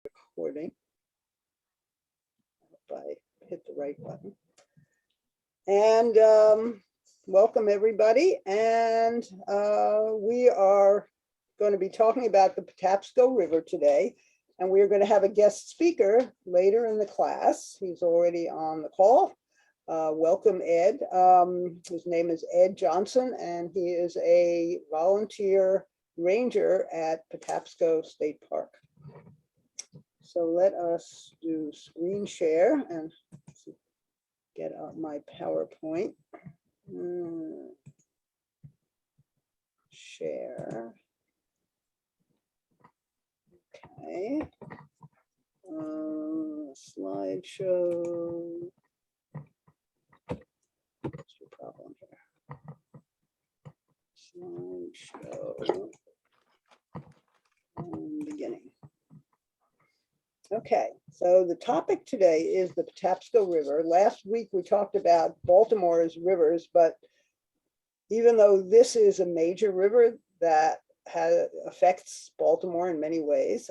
Recording. If I hit the right button. And welcome everybody. And we are going to be talking about the Patapsco River today. And we are going to have a guest speaker later in the class. He's already on the call. Welcome, Ed. His name is Ed Johnson, and he is a volunteer ranger at Patapsco State Park. So let us do screen share and get out my PowerPoint. Share. Okay. Slideshow. What's your problem here? Slideshow. And beginning. Okay, so the topic today is the Patapsco River. Last week we talked about Baltimore's rivers, but even though this is a major river that affects Baltimore in many ways,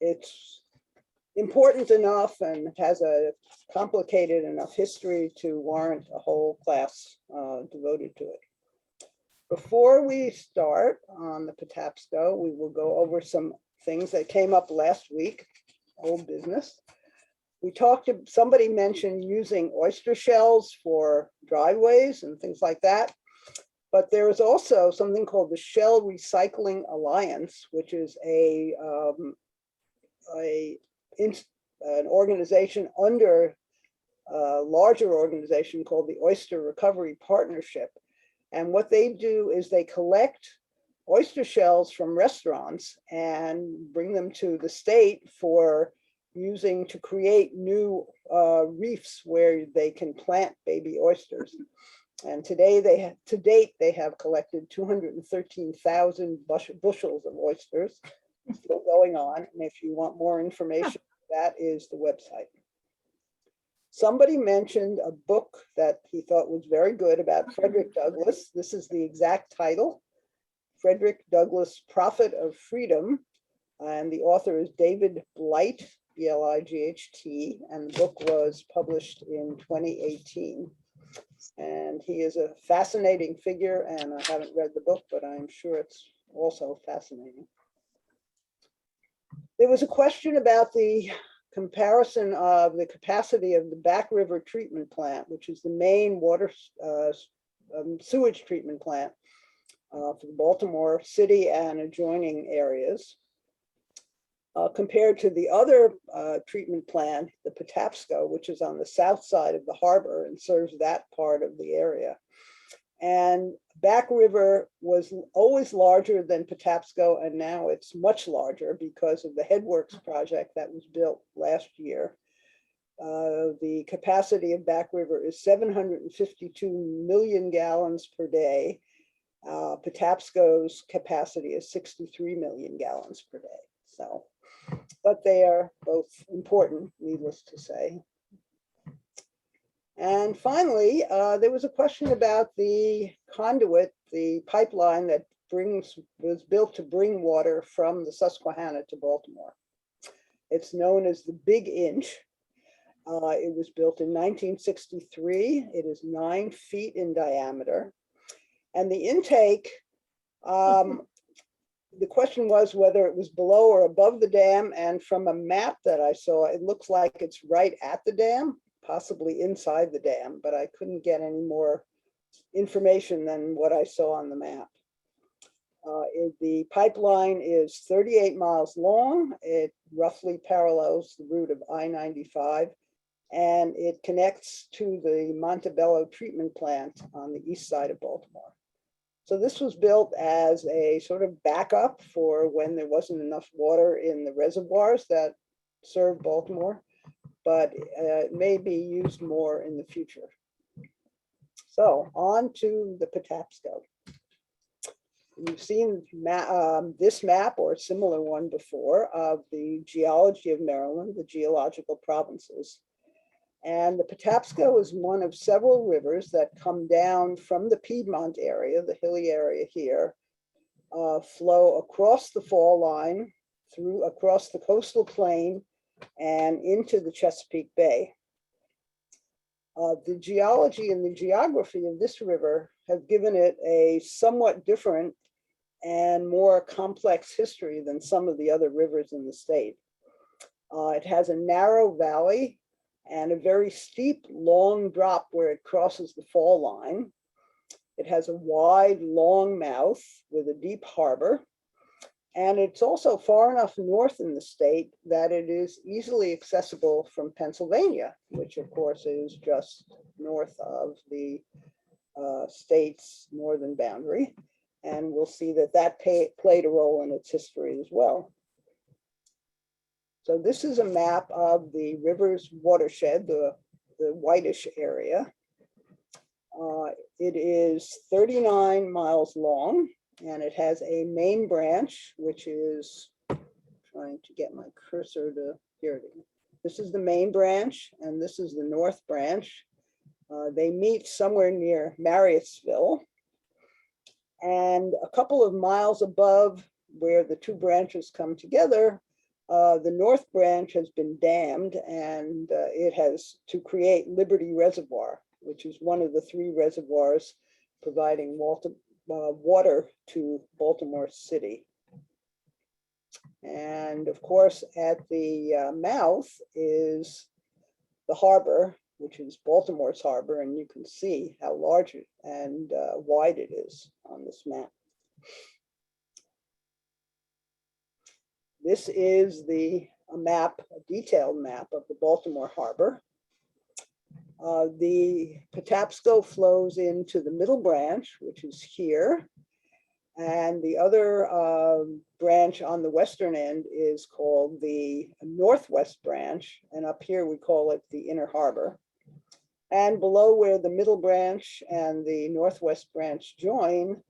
it's important enough and has a complicated enough history to warrant a whole class devoted to it. Before we start on the Patapsco, we will go over some things that came up last week. Old business. We talked, somebody mentioned using oyster shells for driveways and things like that. But there is also something called the Shell Recycling Alliance, which is an organization under a larger organization called the Oyster Recovery Partnership. And what they do is they collect oyster shells from restaurants and bring them to the state for using to create new reefs where they can plant baby oysters. And today to date, they have collected 213,000 bushels of oysters. Still going on. And if you want more information, that is the website. Somebody mentioned a book that he thought was very good about Frederick Douglass. This is the exact title. Frederick Douglass, Prophet of Freedom, and the author is David Blight, B-L-I-G-H-T, and the book was published in 2018. And he is a fascinating figure, and I haven't read the book, but I'm sure it's also fascinating. There was a question about the comparison of the capacity of the Back River Treatment Plant, which is the main water sewage treatment plant for Baltimore City and adjoining areas, compared to the other treatment plant, the Patapsco, which is on the south side of the harbor and serves that part of the area. And Back River was always larger than Patapsco, and now it's much larger because of the Headworks project that was built last year. The capacity of Back River is 752 million gallons per day. Patapsco's capacity is 63 million gallons per day. So, but they are both important, needless to say. And finally, there was a question about the conduit, the pipeline that was built to bring water from the Susquehanna to Baltimore. It's known as the Big Inch. It was built in 1963. It is 9 feet in diameter. And the intake, the question was whether it was below or above the dam. And from a map that I saw, it looks like it's right at the dam, possibly inside the dam, but I couldn't get any more information than what I saw on the map. The pipeline is 38 miles long. It roughly parallels the route of I-95, and it connects to the Montebello treatment plant on the east side of Baltimore. So this was built as a sort of backup for when there wasn't enough water in the reservoirs that serve Baltimore, but it may be used more in the future. So on to the Patapsco. You've seen this map or a similar one before of the geology of Maryland, the geological provinces. And the Patapsco is one of several rivers that come down from the Piedmont area, the hilly area here, flow across the fall line through across the coastal plain and into the Chesapeake Bay. The geology and the geography of this river have given it a somewhat different and more complex history than some of the other rivers in the state. It has a narrow valley and a very steep, long drop where it crosses the fall line. It has a wide, long mouth with a deep harbor. And it's also far enough north in the state that it is easily accessible from Pennsylvania, which of course is just north of the state's northern boundary. And we'll see that that played a role in its history as well. So this is a map of the river's watershed, the whitish area. It is 39 miles long, and it has a main branch, which is, trying to get my cursor to, here it is. This is the main branch, and this is the north branch. They meet somewhere near Marriottsville. And a couple of miles above where the two branches come together, the north branch has been dammed, and it has to create Liberty Reservoir, which is one of the three reservoirs providing water to Baltimore City. And of course, at the mouth is the harbor, which is Baltimore's harbor, and you can see how large and wide it is on this map. This is a detailed map of the Baltimore harbor. The Patapsco flows into the middle branch, which is here. And the other branch on the western end is called the Northwest branch. And up here we call it the Inner Harbor. And below where the middle branch and the Northwest branch join,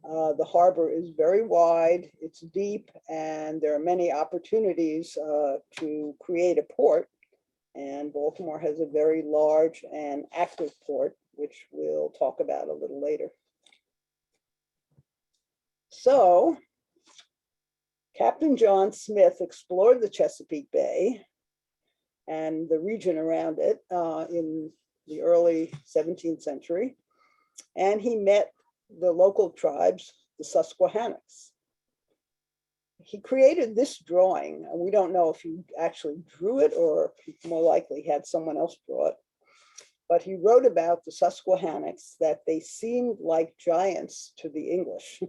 the harbor is very wide, it's deep, and there are many opportunities to create a port. And Baltimore has a very large and active port, which we'll talk about a little later. So, Captain John Smith explored the Chesapeake Bay and the region around it in the early 17th century, and he met the local tribes, the Susquehannocks. He created this drawing, and we don't know if he actually drew it or more likely had someone else draw it, but he wrote about the Susquehannocks that they seemed like giants to the English.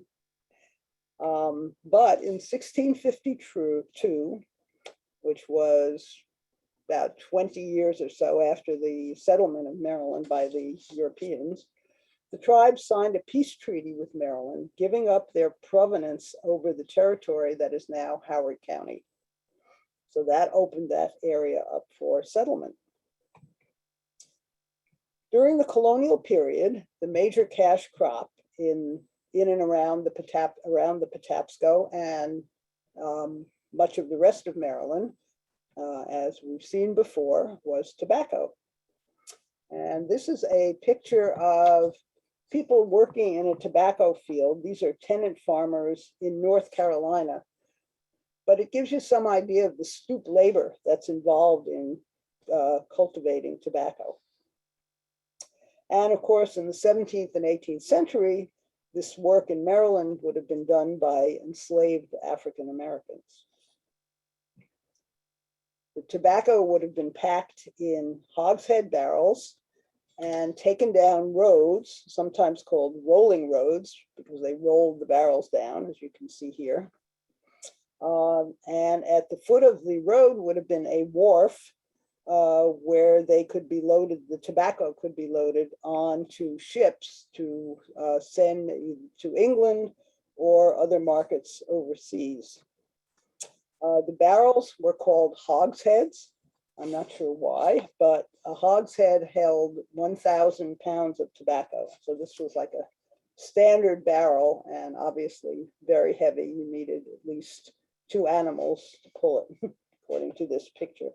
But in 1652, which was about 20 years or so after the settlement of Maryland by the Europeans, the tribes signed a peace treaty with Maryland, giving up their provenance over the territory that is now Howard County. So that opened that area up for settlement. During the colonial period, the major cash crop in and around the Patapsco and much of the rest of Maryland, as we've seen before, was tobacco. And this is a picture of people working in a tobacco field. These are tenant farmers in North Carolina, but it gives you some idea of the stoop labor that's involved in cultivating tobacco. And of course, in the 17th and 18th century, this work in Maryland would have been done by enslaved African Americans. The tobacco would have been packed in hogshead barrels and taken down roads, sometimes called rolling roads, because they rolled the barrels down, as you can see here. And at the foot of the road would have been a wharf where they could be loaded, the tobacco could be loaded onto ships to send to England or other markets overseas. The barrels were called hogsheads. I'm not sure why, but a hogshead held 1,000 pounds of tobacco. So this was like a standard barrel, and obviously very heavy. You needed at least 2 animals to pull it, according to this picture.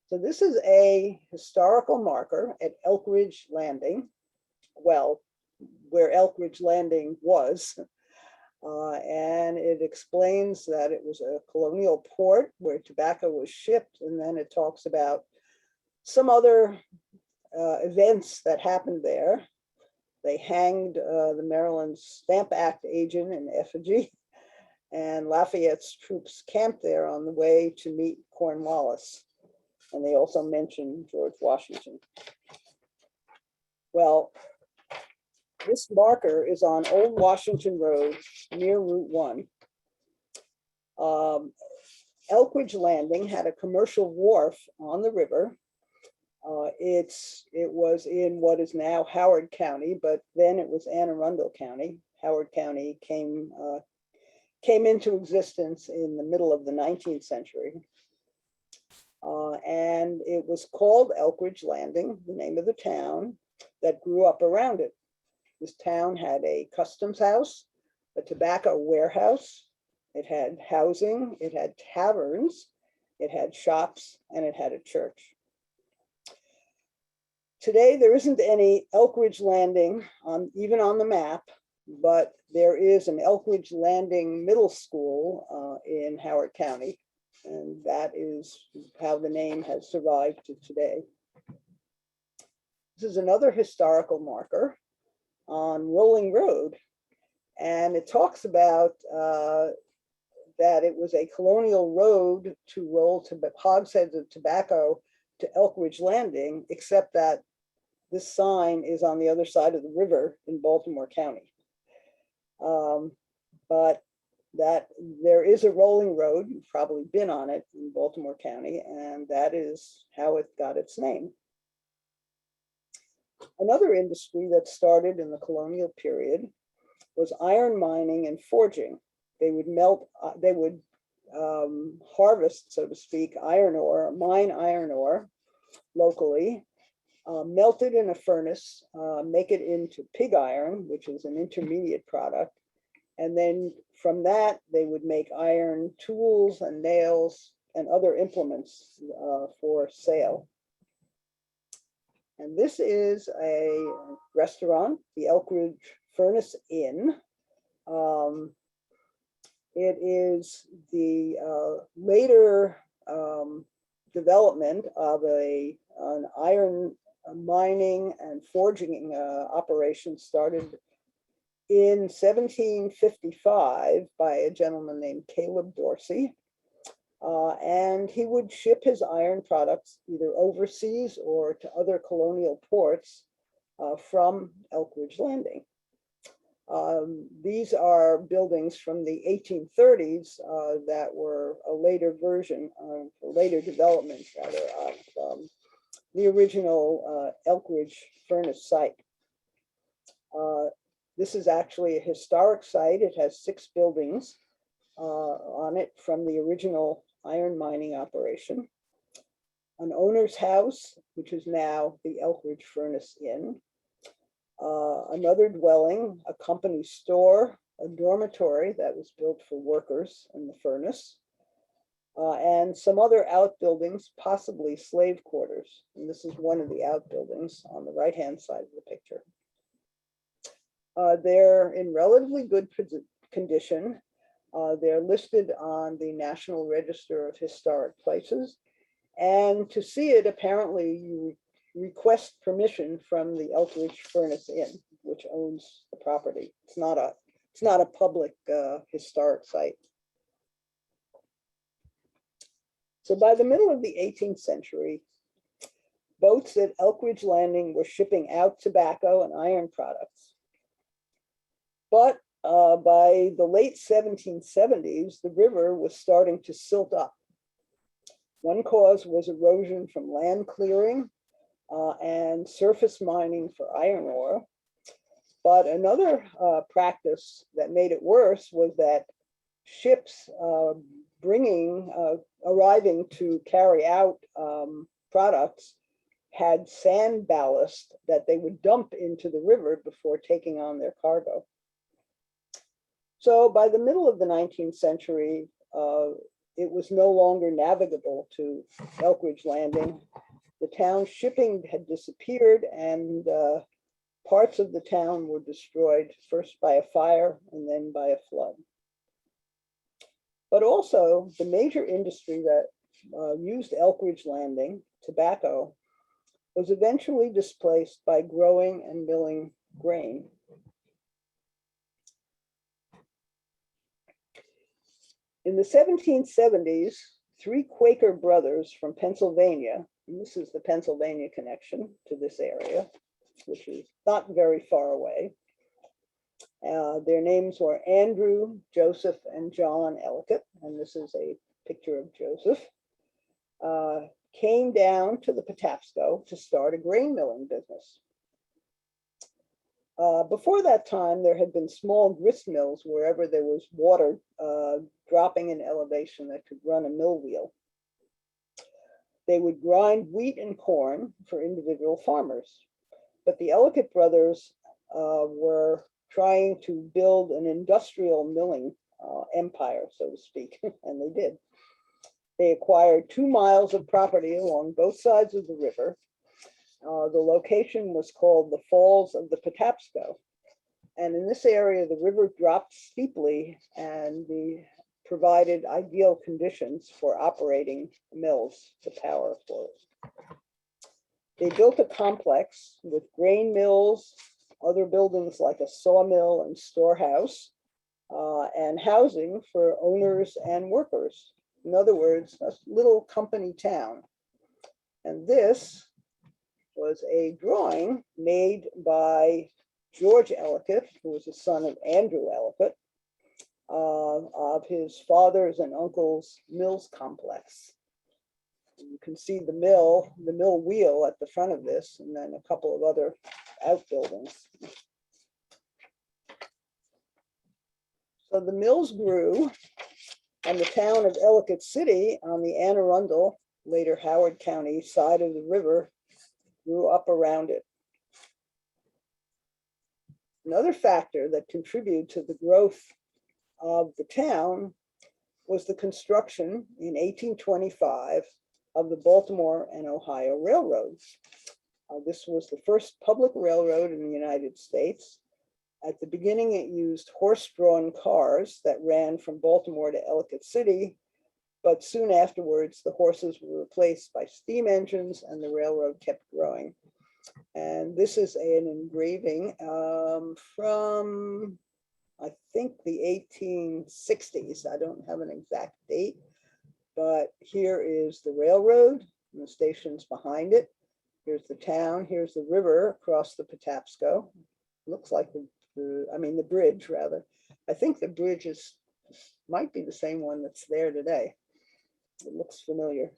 So this is a historical marker at Elk Ridge Landing, well, where Elk Ridge Landing was. And it explains that it was a colonial port where tobacco was shipped, and then it talks about some other events that happened there. They hanged the Maryland Stamp Act agent in effigy, and Lafayette's troops camped there on the way to meet Cornwallis. And they also mentioned George Washington. Well, this marker is on Old Washington Road near Route 1. Elkridge Landing had a commercial wharf on the river. It was in what is now Howard County, but then it was Anne Arundel County. Howard County came into existence in the middle of the 19th century. And it was called Elkridge Landing, the name of the town that grew up around it. This town had a customs house, a tobacco warehouse, it had housing, it had taverns, it had shops, and it had a church. Today, there isn't any Elkridge Landing even on the map, but there is an Elkridge Landing Middle School in Howard County, and that is how the name has survived to today. This is another historical marker on Rolling Road, and it talks about that it was a colonial road to roll hogsheads of tobacco to Elkridge Landing, except that this sign is on the other side of the river in Baltimore County. But that there is a rolling road, you've probably been on it in Baltimore County, and that is how it got its name. Another industry that started in the colonial period was iron mining and forging. They would harvest, so to speak, iron ore, mine iron ore locally, melt it in a furnace, make it into pig iron, which is an intermediate product. And then from that, they would make iron tools and nails and other implements for sale. And this is a restaurant, the Elkridge Furnace Inn. It is the later development of an iron mining and forging operation started in 1755 by a gentleman named Caleb Dorsey. And he would ship his iron products either overseas or to other colonial ports from Elkridge Landing. These are buildings from the 1830s that were a later version, a later development rather, of the original Elkridge furnace site. This is actually a historic site. It has 6 buildings on it from the original iron mining operation. An owner's house, which is now the Elkridge Furnace Inn. Another dwelling, a company store, a dormitory that was built for workers in the furnace, and some other outbuildings, possibly slave quarters. And this is one of the outbuildings on the right-hand side of the picture. They're in relatively good condition. They're listed on the National Register of Historic Places. And to see it, apparently you request permission from the Elkridge Furnace Inn, which owns the property. It's not a public historic site. So by the middle of the 18th century, boats at Elkridge Landing were shipping out tobacco and iron products. But by the late 1770s, the river was starting to silt up. One cause was erosion from land clearing and surface mining for iron ore. But another practice that made it worse was that ships arriving to carry out products had sand ballast that they would dump into the river before taking on their cargo. So by the middle of the 19th century, it was no longer navigable to Elkridge Landing. The town's shipping had disappeared, and parts of the town were destroyed, first by a fire and then by a flood. But also the major industry that used Elkridge Landing, tobacco, was eventually displaced by growing and milling grain. In the 1770s, three Quaker brothers from Pennsylvania, and this is the Pennsylvania connection to this area, which is not very far away. Their names were Andrew, Joseph, and John Ellicott, and this is a picture of Joseph, came down to the Patapsco to start a grain milling business. Before that time, there had been small grist mills wherever there was water dropping in elevation that could run a mill wheel. They would grind wheat and corn for individual farmers. But the Ellicott brothers were trying to build an industrial milling empire, so to speak, and they did. They acquired 2 miles of property along both sides of the river. The location was called the Falls of the Patapsco. And in this area, the river dropped steeply and provided ideal conditions for operating mills, the power for it. They built a complex with grain mills, other buildings like a sawmill and storehouse, and housing for owners and workers. In other words, a little company town. And this was a drawing made by George Ellicott, who was the son of Andrew Ellicott, of his father's and uncle's mills complex. You can see the mill wheel at the front of this, and then a couple of other outbuildings. So the mills grew, and the town of Ellicott City on the Anne Arundel, later Howard County side of the river, grew up around it. Another factor that contributed to the growth of the town was the construction in 1825 of the Baltimore and Ohio Railroads. This was the first public railroad in the United States. At the beginning, it used horse-drawn cars that ran from Baltimore to Ellicott City, but soon afterwards, the horses were replaced by steam engines and the railroad kept growing. And this is an engraving from, I think, the 1860s. I don't have an exact date, but here is the railroad and the stations behind it. Here's the town, here's the river across the Patapsco. Looks like the bridge rather. I think the bridge might be the same one that's there today. It looks familiar.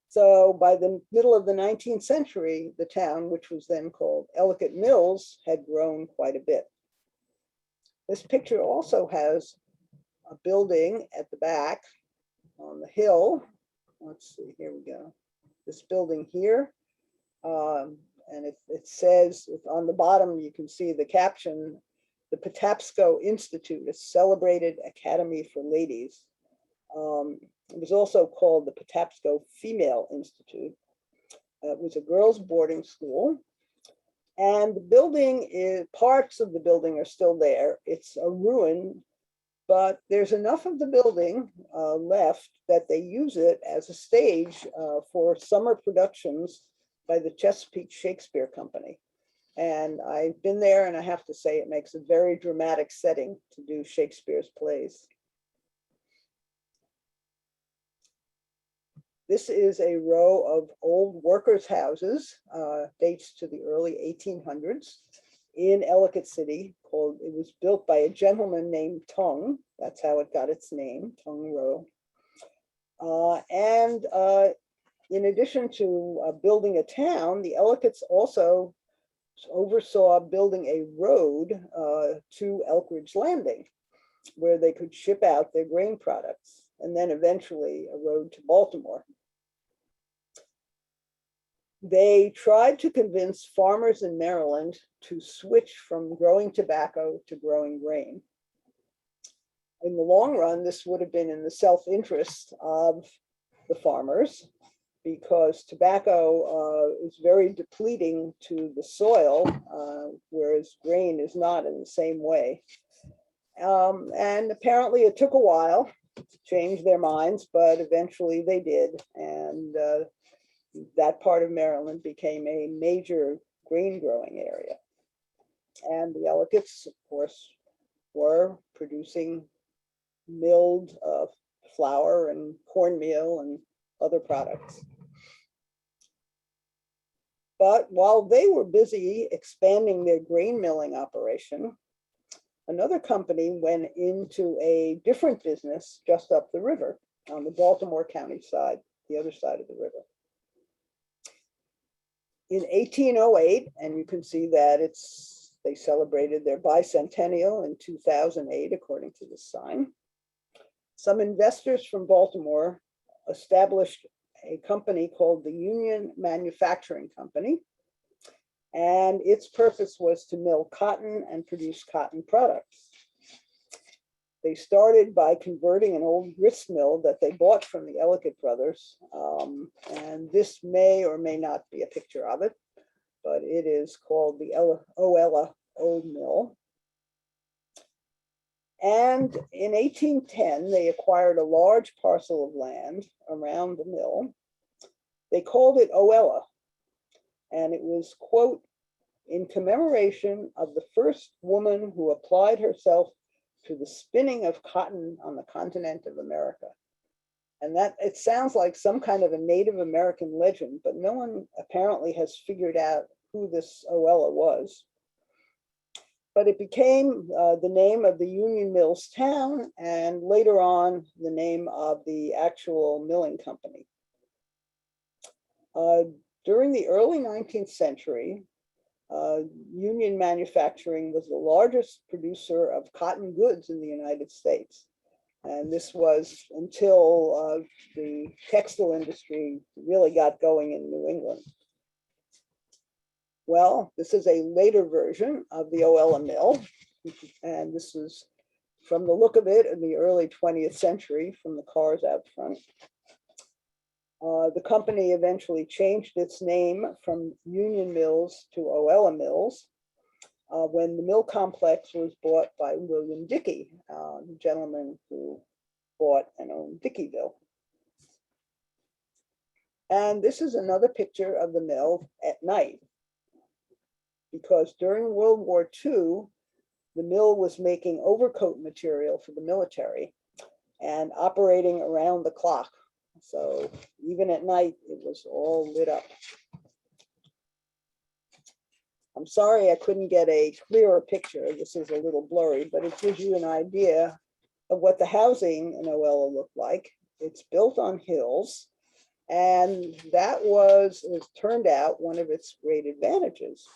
So by the middle of the 19th century, the town, which was then called Ellicott Mills, had grown quite a bit. This picture also has a building at the back on the hill. Let's see, here we go. This building here, and it says on the bottom, you can see the caption, the Patapsco Institute, a celebrated academy for ladies. It was also called the Patapsco Female Institute. It was a girls' boarding school. And the building parts of the building are still there. It's a ruin, but there's enough of the building left that they use it as a stage for summer productions by the Chesapeake Shakespeare Company. And I've been there, and I have to say it makes a very dramatic setting to do Shakespeare's plays. This is a row of old workers' houses, dates to the early 1800s in Ellicott City. It was built by a gentleman named Tongue. That's how it got its name, Tongue Row. In addition to building a town, the Ellicotts also oversaw building a road to Elkridge Landing, where they could ship out their grain products, and then eventually a road to Baltimore. They tried to convince farmers in Maryland to switch from growing tobacco to growing grain. In the long run, this would have been in the self-interest of the farmers, because tobacco is very depleting to the soil, whereas grain is not in the same way. And apparently it took a while to change their minds, but eventually they did. And that part of Maryland became a major grain growing area. And the Ellicotts, of course, were producing milled flour and cornmeal and other products. But while they were busy expanding their grain milling operation, another company went into a different business just up the river on the Baltimore County side, the other side of the river. In 1808, and you can see that they celebrated their bicentennial in 2008, according to this sign. Some investors from Baltimore established a company called the Union Manufacturing Company, and its purpose was to mill cotton and produce cotton products. They started by converting an old grist mill that they bought from the Ellicott brothers, and this may or may not be a picture of it, but it is called the Oella Old Mill. And in 1810, they acquired a large parcel of land around the mill. They called it Oella, and it was, quote, in commemoration of the first woman who applied herself to the spinning of cotton on the continent of America. And that, it sounds like some kind of a Native American legend, but no one apparently has figured out who this Oella was. But it became the name of the Union Mills town, and later on, the name of the actual milling company. During the early 19th century, Union Manufacturing was the largest producer of cotton goods in the United States. And this was until the textile industry really got going in New England. Well, this is a later version of the Oella Mill. And this is, from the look of it, in the early 20th century, from the cars out front. The company eventually changed its name from Union Mills to Oella Mills when the mill complex was bought by William Dickey, the gentleman who bought and owned Dickeyville. And this is another picture of the mill at night, because during World War II, the mill was making overcoat material for the military and operating around the clock. So even at night, it was all lit up. I'm sorry I couldn't get a clearer picture. This is a little blurry, but it gives you an idea of what the housing in Oella looked like. It's built on hills, and that was, it turned out, one of its great advantages.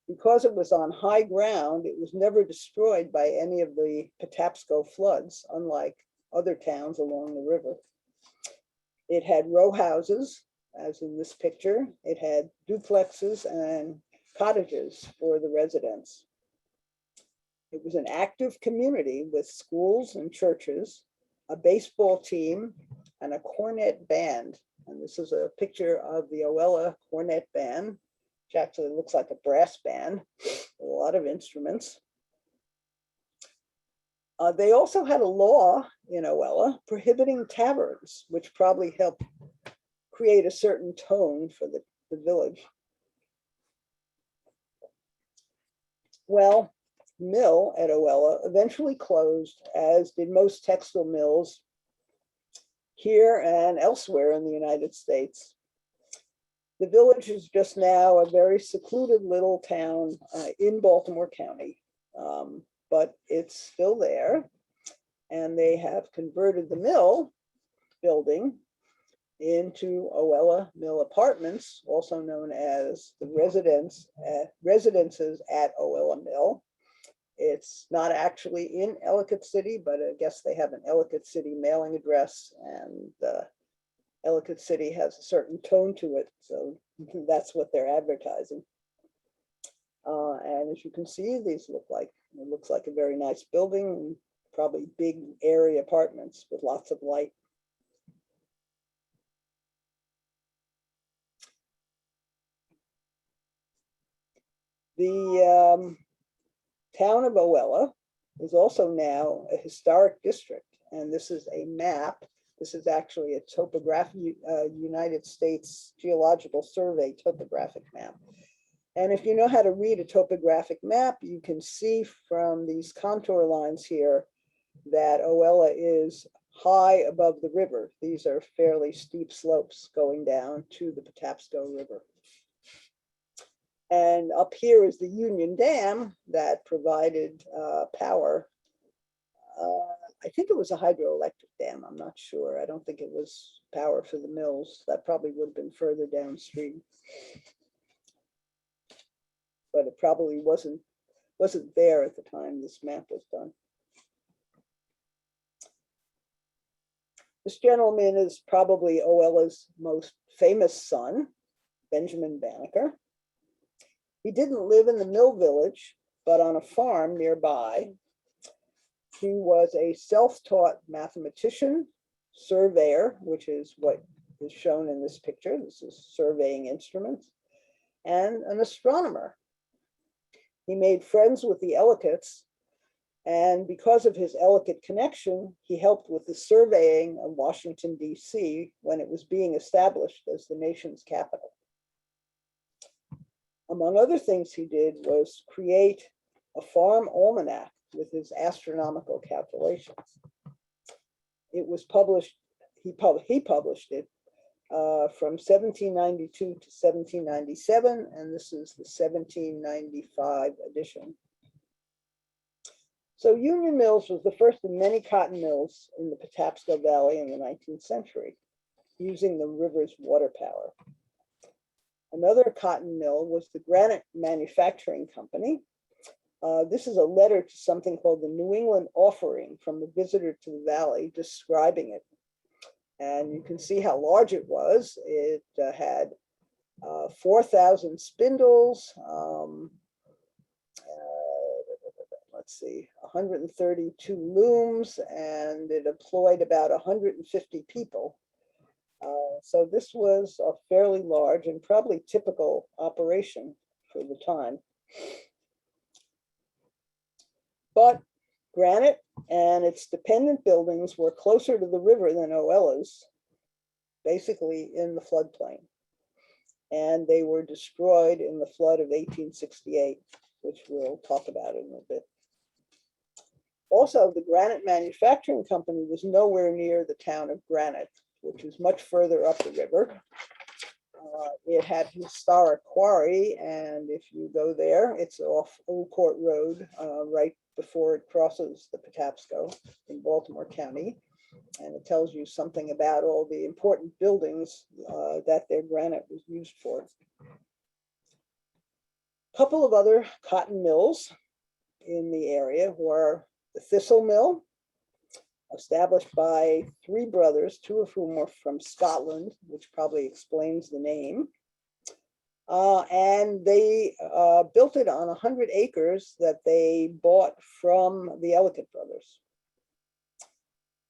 Because it was on high ground, it was never destroyed by any of the Patapsco floods, unlike other towns along the river. It had row houses, as in this picture. It had duplexes and cottages for the residents. It was an active community with schools and churches, a baseball team, and a cornet band. And this is a picture of the Oella Cornet Band, which actually looks like a brass band, a lot of instruments. They also had a law in Oella prohibiting taverns, which probably helped create a certain tone for the village. Well, mill at Oella eventually closed, as did most textile mills here and elsewhere in the United States. The village is just now a very secluded little town in Baltimore County, but it's still there. And they have converted the mill building into Oella Mill Apartments, also known as the residences at Oella Mill. It's not actually in Ellicott City, but I guess they have an Ellicott City mailing address, and Ellicott City has a certain tone to it, so that's what they're advertising. And as you can see, these look like, it looks like a very nice building, probably big area apartments with lots of light. The town of Oella is also now a historic district, and this is a map. This is actually a topographic United States Geological Survey topographic map. And if you know how to read a topographic map, you can see from these contour lines here that Oella is high above the river. These are fairly steep slopes going down to the Patapsco River. And up here is the Union Dam that provided power. I think it was a hydroelectric dam. I'm not sure. I don't think it was power for the mills. That probably would have been further downstream. But it probably wasn't there at the time this map was done. This gentleman is probably Oella's most famous son, Benjamin Banneker. He didn't live in the mill village, but on a farm nearby. He was a self-taught mathematician, surveyor, which is what is shown in this picture. This is surveying instruments, and an astronomer. He made friends with the Ellicotts, and because of his Ellicott connection, he helped with the surveying of Washington, D.C. when it was being established as the nation's capital. Among other things he did was create a farm almanac with his astronomical calculations. It was published, he published it from 1792 to 1797, and this is the 1795 edition. So Union Mills was the first of many cotton mills in the Patapsco Valley in the 19th century, using the river's water power. Another cotton mill was the Granite Manufacturing Company. This is a letter to something called the New England Offering from a visitor to the valley describing it. And you can see how large it was. It had 4,000 spindles, let's see, 132 looms, and it employed about 150 people. So this was a fairly large and probably typical operation for the time. But Granite and its dependent buildings were closer to the river than Oella's, basically in the floodplain. And they were destroyed in the flood of 1868, which we'll talk about in a bit. Also, the Granite Manufacturing Company was nowhere near the town of Granite, which is much further up the river. It had a historic quarry, and if you go there, it's off Old Court Road, right before it crosses the Patapsco in Baltimore County. And it tells you something about all the important buildings that their granite was used for. A couple of other cotton mills in the area were the Thistle Mill, established by three brothers, two of whom were from Scotland, which probably explains the name. And they built it on 100 acres that they bought from the Ellicott brothers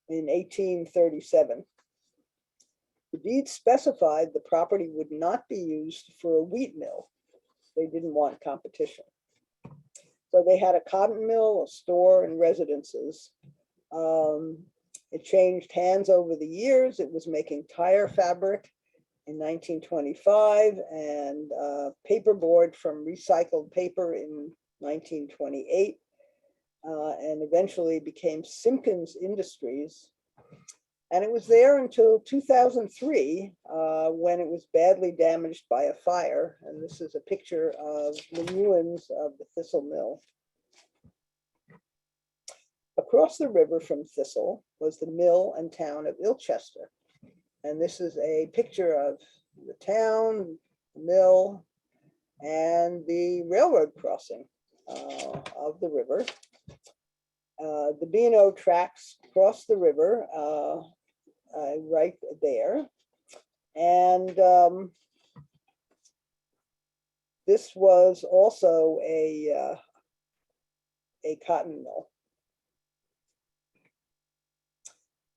in 1837. The deed specified the property would not be used for a wheat mill. They didn't want competition. So they had a cotton mill, a store, and residences. It changed hands over the years. It was making tire fabric in 1925 and paperboard from recycled paper in 1928, and eventually became Simpkins Industries. And it was there until 2003 when it was badly damaged by a fire. And this is a picture of the ruins of the Thistle Mill. Across the river from Thistle was the mill and town of Ilchester. And this is a picture of the town, the mill, and the railroad crossing of the river. The B&O tracks cross the river right there. And this was also a cotton mill.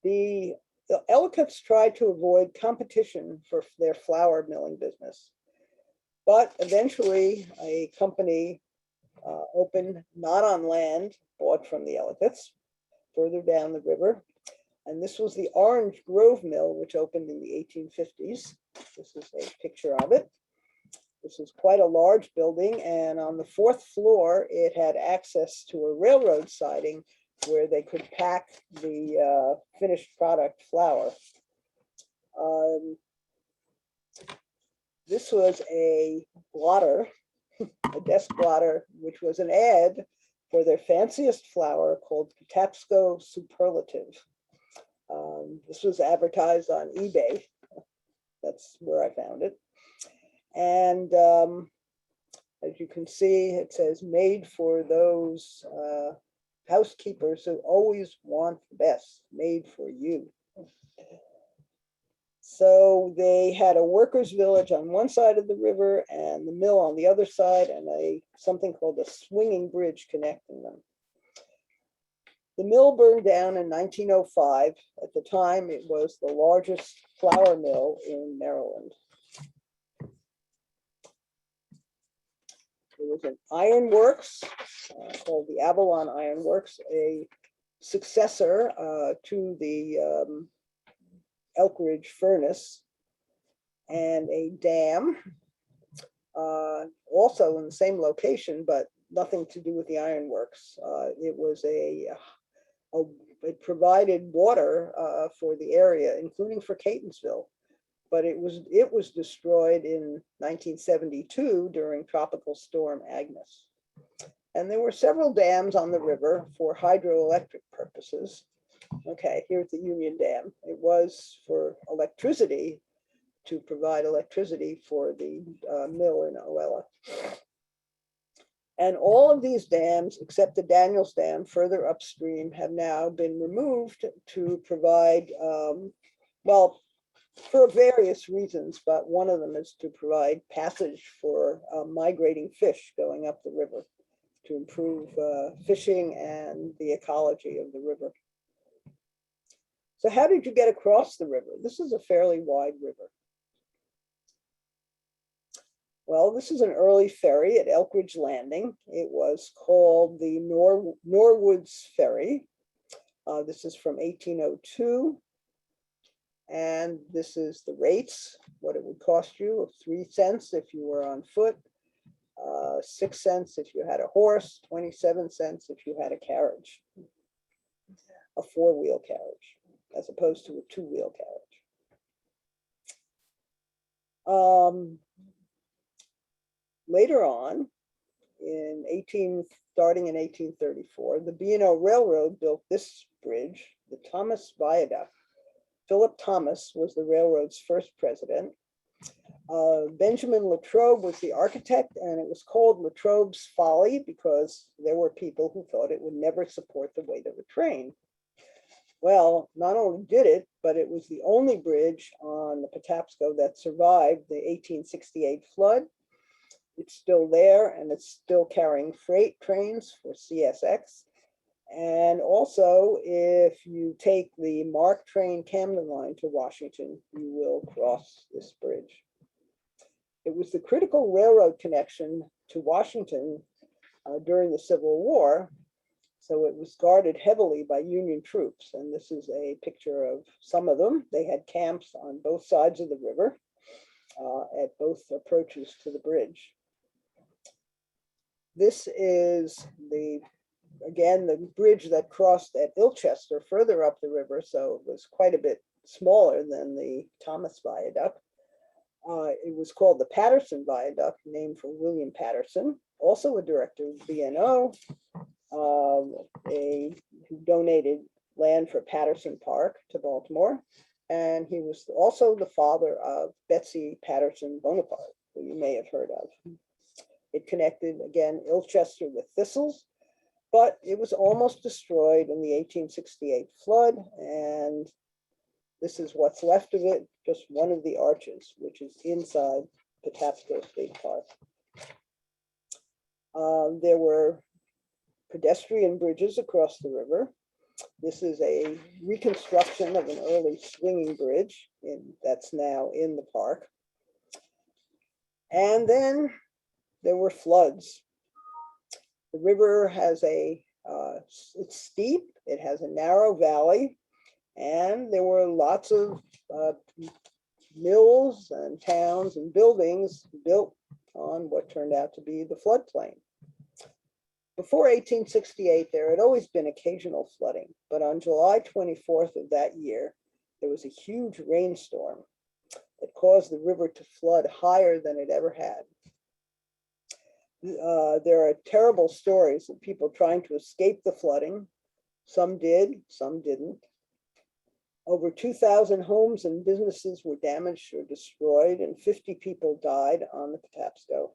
The Ellicotts tried to avoid competition for their flour milling business, But eventually a company opened, not on land, bought from the Ellicotts, further down the river. And this was the Orange Grove Mill, which opened in the 1850s. This is a picture of it. This is quite a large building, and on the fourth floor, it had access to a railroad siding where they could pack the finished product flour. This was a blotter, a desk blotter, which was an ad for their fanciest flour called Patapsco Superlative. This was advertised on eBay. That's where I found it. And as you can see, it says made for those housekeepers who always want the best, made for you. So they had a workers' village on one side of the river and the mill on the other side, and something called a swinging bridge connecting them. The mill burned down in 1905. At the time, it was the largest flour mill in Maryland. There was an iron works called the Avalon Iron Works, a successor to the Elk Ridge furnace, and a dam, also in the same location, but nothing to do with the ironworks. It was it provided water for the area, including for Catonsville, but it was destroyed in 1972 during Tropical Storm Agnes. And there were several dams on the river for hydroelectric purposes. Okay, here's the Union Dam. It was for electricity, to provide electricity for the mill in Oella. And all of these dams, except the Daniels Dam further upstream, have now been removed to provide, well, for various reasons, but one of them is to provide passage for migrating fish going up the river to improve fishing and the ecology of the river. So how did you get across the river? This is a fairly wide river. Well, this is an early ferry at Elk Ridge Landing. It was called the Norwoods Ferry. This is from 1802. And this is the rates, what it would cost you, of 3 cents if you were on foot, 6 cents if you had a horse, 27 cents if you had a carriage, a 4-wheel carriage, as opposed to a 2-wheel carriage. Later on, starting in 1834, the B&O Railroad built this bridge, the Thomas Viaduct. Philip Thomas was the railroad's first president. Benjamin Latrobe was the architect, and it was called Latrobe's Folly because there were people who thought it would never support the weight of a train. Well, not only did it, but it was the only bridge on the Patapsco that survived the 1868 flood. It's still there, and it's still carrying freight trains for CSX. And also, if you take the MARC train Camden line to Washington, you will cross this bridge. It was the critical railroad connection to Washington during the Civil War, so it was guarded heavily by Union troops. And this is a picture of some of them. They had camps on both sides of the river at both approaches to the bridge. This is again, the bridge that crossed at Ilchester further up the river, so it was quite a bit smaller than the Thomas Viaduct. It was called the Patterson Viaduct, named for William Patterson, also a director of B&O, who donated land for Patterson Park to Baltimore. And he was also the father of Betsy Patterson Bonaparte, who you may have heard of. It connected, again, Ilchester with Thistles, but it was almost destroyed in the 1868 flood, and this is what's left of it, just one of the arches, which is inside Patapsco State Park. There were pedestrian bridges across the river. This is a reconstruction of an early swinging bridge that's now in the park. And then there were floods. The river has it's steep, it has a narrow valley, and there were lots of mills and towns and buildings built on what turned out to be the floodplain. Before 1868, there had always been occasional flooding, but on July 24th of that year, there was a huge rainstorm that caused the river to flood higher than it ever had. There are terrible stories of people trying to escape the flooding. Some did, some didn't. Over 2,000 homes and businesses were damaged or destroyed, and 50 people died on the Patapsco.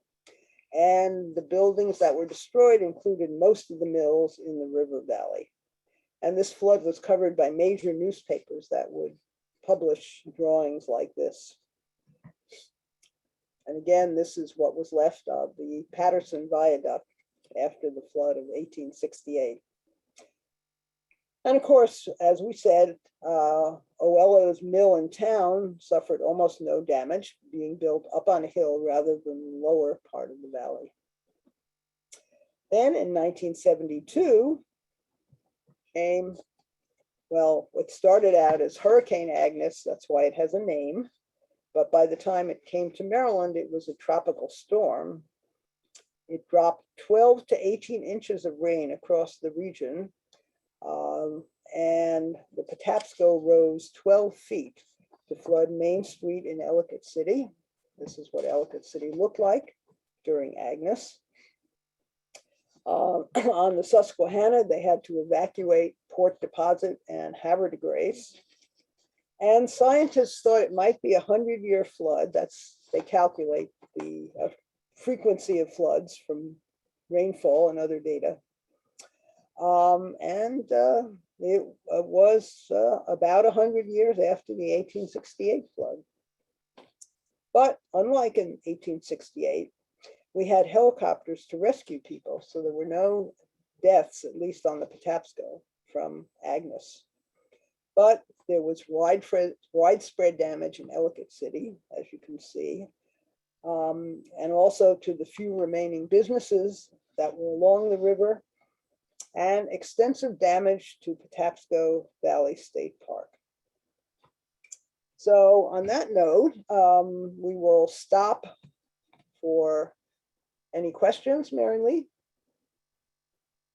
And the buildings that were destroyed included most of the mills in the river valley. And this flood was covered by major newspapers that would publish drawings like this. And again, this is what was left of the Patterson Viaduct after the flood of 1868. And of course, as we said, Oello's mill in town suffered almost no damage, being built up on a hill rather than the lower part of the valley. Then in 1972 came, well, what started out as Hurricane Agnes, that's why it has a name, but by the time it came to Maryland, it was a tropical storm. It dropped 12 to 18 inches of rain across the region. And the Patapsco rose 12 feet to flood Main Street in Ellicott City. This is what Ellicott City looked like during Agnes. On the Susquehanna, they had to evacuate Port Deposit and Havre de Grace. And scientists thought it might be a 100-year flood. They calculate the frequency of floods from rainfall and other data. It was about 100 years after the 1868 flood. But unlike in 1868, we had helicopters to rescue people, so there were no deaths, at least on the Patapsco, from Agnes. But there was widespread damage in Ellicott City, as you can see, and also to the few remaining businesses that were along the river, and extensive damage to Patapsco Valley State Park. So on that note, we will stop for any questions, Mary Lee?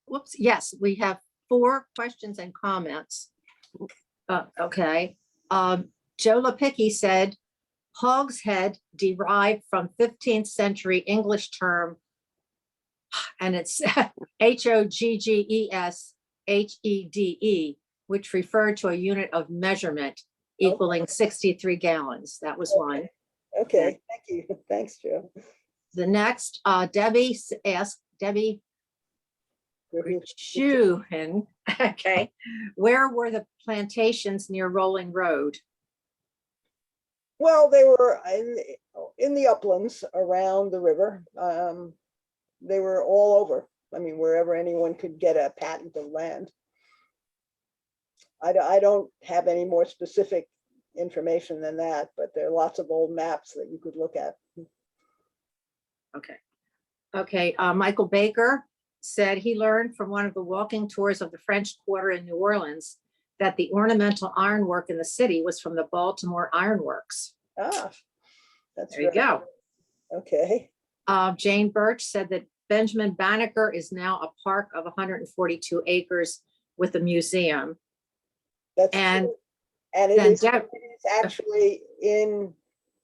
Whoops, yes, we have 4 questions and comments. Okay. Joe Lepicki said, hogshead derived from 15th century English term, and it's HOGGESHEDE, which referred to a unit of measurement equaling 63 gallons. That was one. Okay, thank you. Thanks, Joe. The next, Debbie asked, Debbie Schuhen, okay, where were the plantations near Rolling Road? Well, they were in the uplands around the river. They were all over. I mean, wherever anyone could get a patent of land. I don't have any more specific information than that, but there are lots of old maps that you could look at. Okay. Okay. Michael Baker said he learned from one of the walking tours of the French Quarter in New Orleans that the ornamental ironwork in the city was from the Baltimore Ironworks. Ah, that's there you go. Okay. Jane Birch said that Benjamin Banneker is now a park of 142 acres with a museum. That's and true. And it is actually in,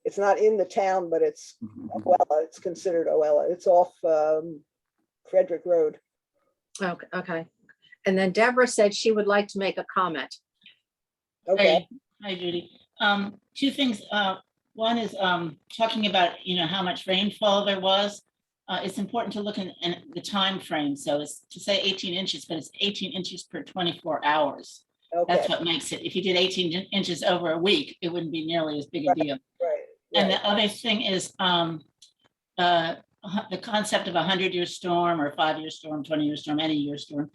it's not in the town, but it's Oella. It's considered Oella. It's off Frederick Road. Okay. Okay. And then Deborah said she would like to make a comment. Okay. Hi, Judy. 2 things. One is talking about, how much rainfall there was. It's important to look in the time frame. So it's to say 18 inches, but it's 18 inches per 24 hours. Okay. That's what makes it. If you did 18 inches over a week, it wouldn't be nearly as big a deal. Right. And the other thing is the concept of a 100-year storm or 5-year storm, 20-year storm, any year storm,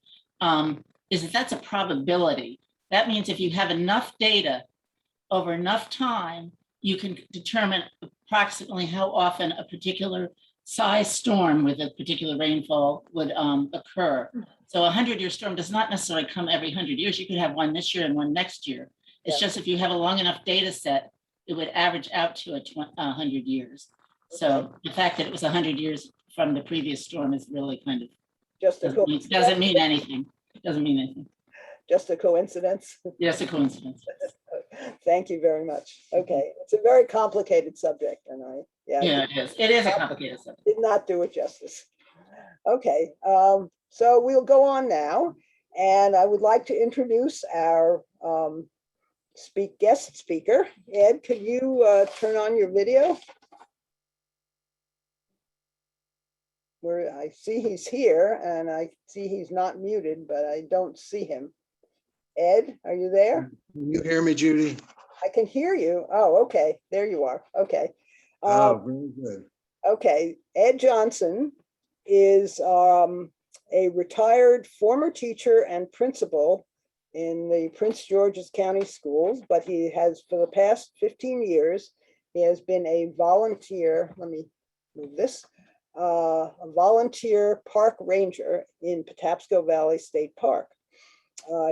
is that's a probability. That means if you have enough data over enough time, you can determine approximately how often a particular size storm with a particular rainfall would occur. So a 100-year storm does not necessarily come every 100 years. You could have one this year and one next year. It's Yeah. just if you have a long enough data set, it would average out to 100 years. So the fact that it was 100 years from the previous storm is really kind of Just a doesn't mean anything. It doesn't mean anything. just a coincidence. Yes, a coincidence. Thank you very much. Okay, it's a very complicated subject, and I Yeah, it is. It is a complicated subject. did not do it justice. Okay, so we'll go on now, and I would like to introduce our guest speaker. Ed, could you turn on your video? Where I see he's here, and I see he's not muted, but I don't see him. Ed, are you there? Can you hear me, Judy? I can hear you. Oh, okay, there you are. Okay. Oh, very good. Okay, Ed Johnson is a retired former teacher and principal in the Prince George's County Schools, but he has, for the past 15 years, he has been a volunteer, let me move this, a volunteer park ranger in Patapsco Valley State Park.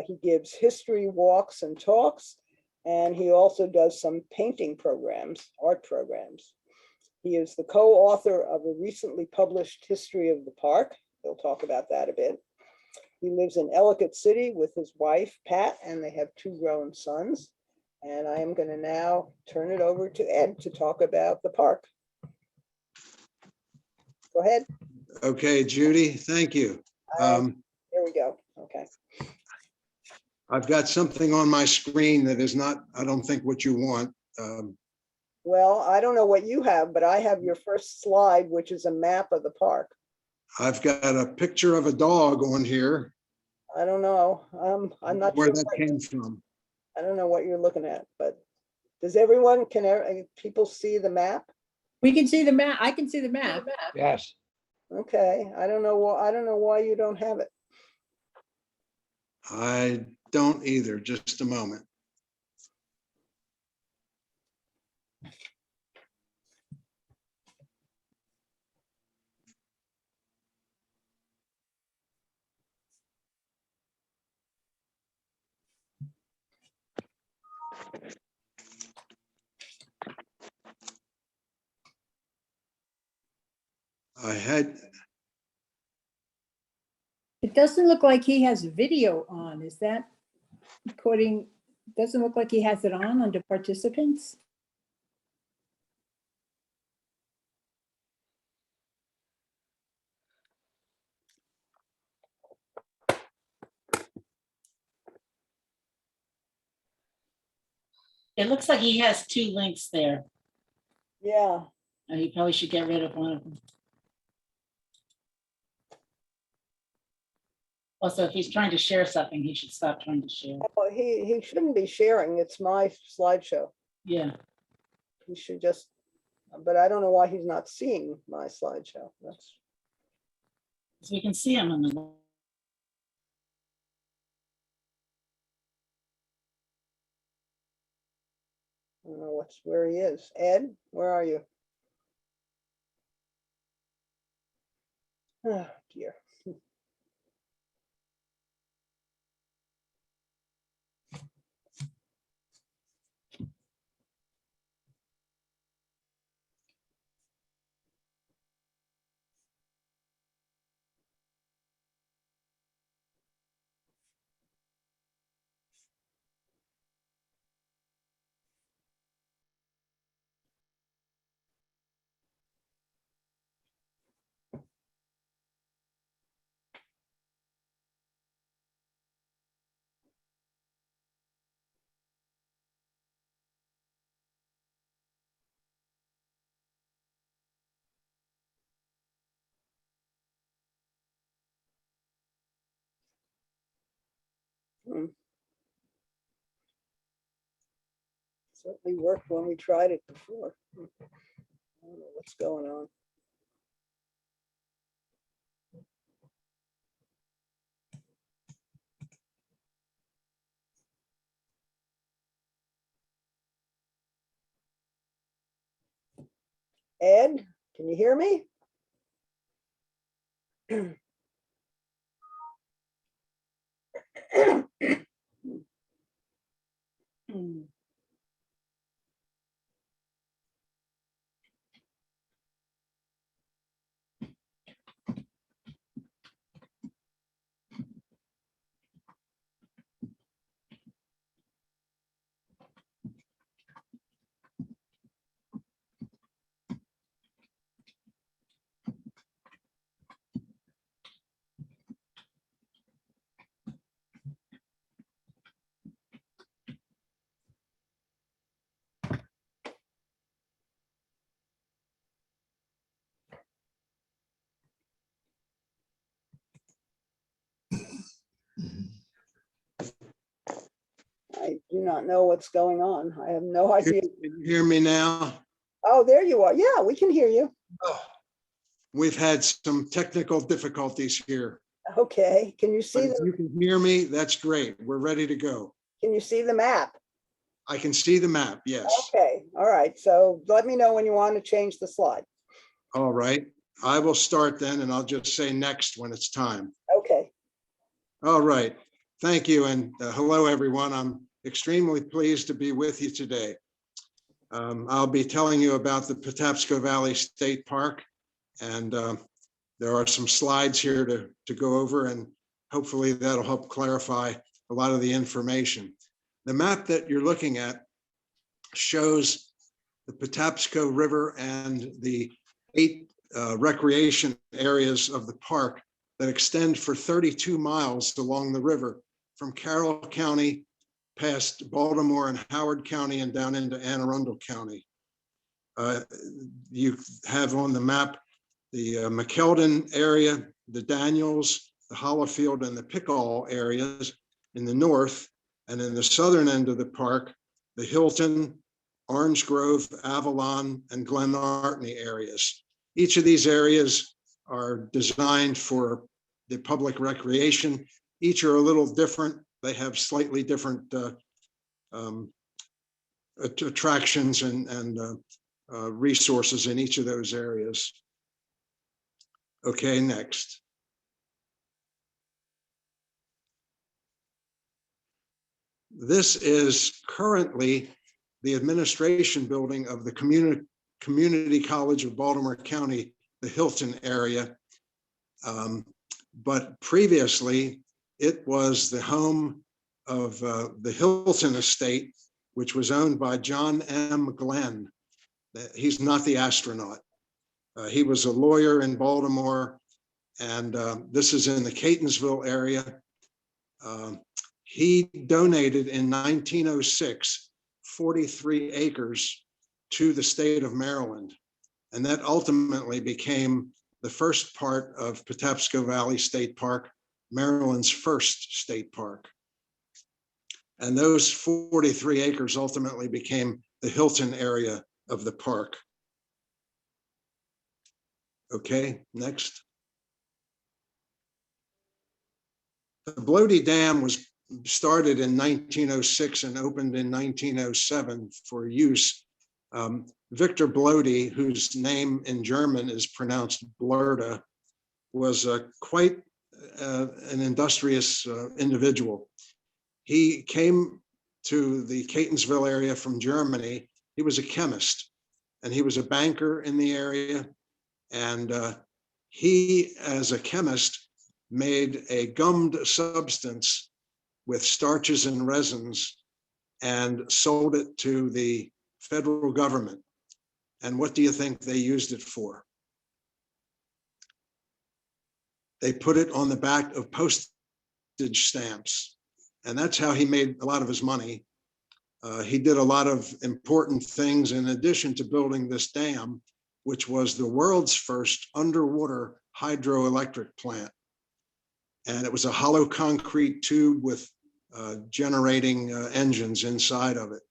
He gives history walks and talks, and he also does some painting programs, art programs. He is the co-author of a recently published history of the park. He'll talk about that a bit. He lives in Ellicott City with his wife, Pat, and they have 2 grown sons. And I am going to now turn it over to Ed to talk about the park. Go ahead. Okay, Judy, thank you. There we go. Okay. I've got something on my screen that is not, I don't think what you want. Well, I don't know what you have, but I have your first slide, which is a map of the park. I've got a picture of a dog on here. I don't know. I'm not Where sure. that came from. I don't know what you're looking at, but does everyone, people see the map? We can see the map. I can see the map. Yes, Okay, I don't know why you don't have it. I don't either, just a moment. I had, It doesn't look like he has video on. Is that recording? Doesn't look like he has it on under participants. It looks like he has 2 links there. Yeah, And he probably should get rid of one of them. Also, if he's trying to share something, he should stop trying to share. well, he shouldn't be sharing. It's my slideshow. Yeah. He should just, but I don't know why he's not seeing my slideshow. That's, So we can see him on the. I don't know where he is. Ed, where are you? Oh, dear. Certainly worked when we tried it before. I don't know what's going on. Ed, can you hear me? I do not know what's going on. I have no Can idea. you hear me now? Oh, there you are. Yeah, we can hear you. Oh, we've had some technical difficulties here. Okay, can you But see if you can hear me, that's great. We're ready to go. can you see the map? I can see the map, yes. Okay, all right. So let me know when you want to change the slide. All right, I will start then, and I'll just say next when it's time. Okay, All right, thank you, and hello, everyone. I'm extremely pleased to be with you today. I'll be telling you about the Patapsco Valley State Park, and there are some slides here to go over, and hopefully that'll help clarify a lot of the information. The map that you're looking at shows the Patapsco River and the 8 recreation areas of the park that extend for 32 miles along the river from Carroll County past Baltimore and Howard County and down into Anne Arundel County. You have on the map the McKeldin area, the Daniels, the Hollifield, and the Pickall areas in the north, and in the southern end of the park, the Hilton, Orange Grove, Avalon, and Glenartney areas. Each of these areas are designed for the public recreation. Each are a little different. They have slightly different attractions and resources in each of those areas. Okay, next. This is currently the administration building of the Community College of Baltimore County, the Hilton area. But previously, it was the home of the Hilton estate, which was owned by John M. Glenn. He's not the astronaut. He was a lawyer in Baltimore, and this is in the Catonsville area. He donated in 1906 43 acres to the state of Maryland, and that ultimately became the first part of Patapsco Valley State Park, Maryland's first state park. And those 43 acres ultimately became the Hilton area of the park. Okay, next. The Bloody Dam was started in 1906 and opened in 1907 for use. Victor Bloody, whose name in German is pronounced Blurda, was quite an industrious individual. He came to the Catonsville area from Germany. He was a chemist, and he was a banker in the area. And he, as a chemist, made a gummed substance with starches and resins and sold it to the federal government. And what do you think they used it for? They put it on the back of postage stamps. And that's how he made a lot of his money. He did a lot of important things in addition to building this dam, which was the world's first underwater hydroelectric plant. And it was a hollow concrete tube with generating engines inside of it.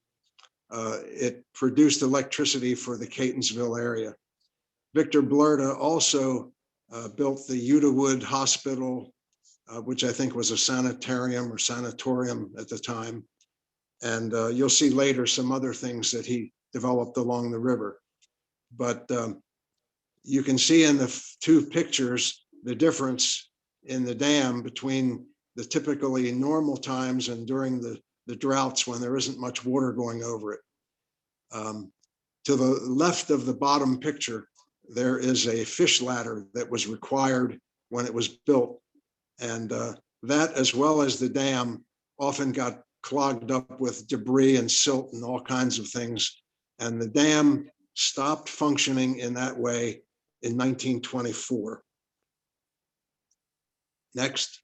It produced electricity for the Catonsville area. Victor Blurda also built the Udawood Hospital, which I think was a sanitarium or sanatorium at the time. And you'll see later some other things that he developed along the river. But you can see in the two pictures the difference in the dam between the typically normal times and during the droughts when there isn't much water going over it. To the left of the bottom picture, there is a fish ladder that was required when it was built. And that, as well as the dam, often got clogged up with debris and silt and all kinds of things. And the dam stopped functioning in that way in 1924. Next.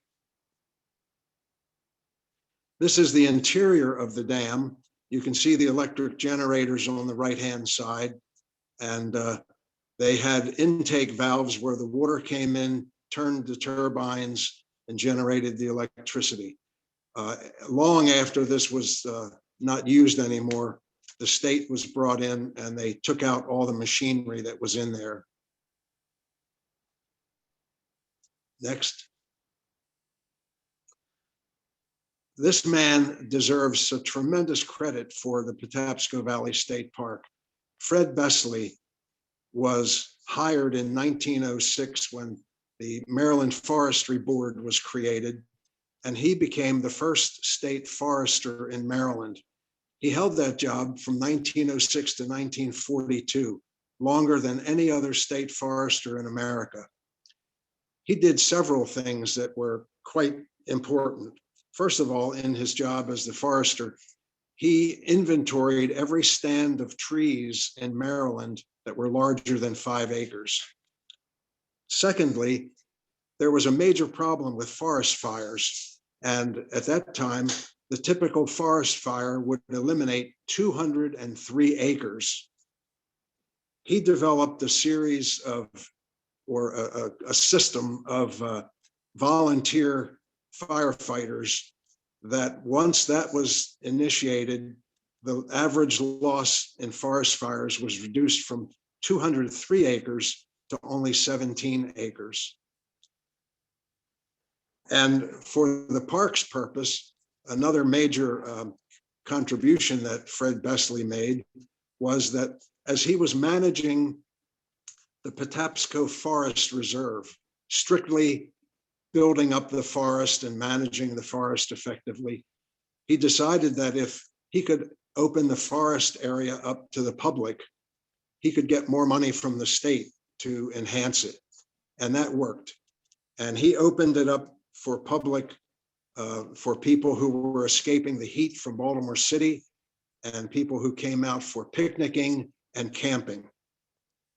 This is the interior of the dam. You can see the electric generators on the right-hand side. And they had intake valves where the water came in, turned the turbines, and generated the electricity. Long after this was not used anymore, the state was brought in and they took out all the machinery that was in there. Next. This man deserves a tremendous credit for the Patapsco Valley State Park. Fred Besley was hired in 1906 when the Maryland Forestry Board was created, and he became the first state forester in Maryland. He held that job from 1906 to 1942, longer than any other state forester in America. He did several things that were quite important. First of all, in his job as the forester, he inventoried every stand of trees in Maryland that were larger than 5 acres. Secondly, there was a major problem with forest fires. And at that time, the typical forest fire would eliminate 203 acres. He developed a series of, or a system of volunteer firefighters that once that was initiated, the average loss in forest fires was reduced from 203 acres to only 17 acres. And for the park's purpose, another major contribution that Fred Besley made was that as he was managing the Patapsco Forest Reserve, strictly building up the forest and managing the forest effectively, he decided that if he could open the forest area up to the public, he could get more money from the state to enhance it. And that worked. And he opened it up for public, for people who were escaping the heat from Baltimore City and people who came out for picnicking and camping.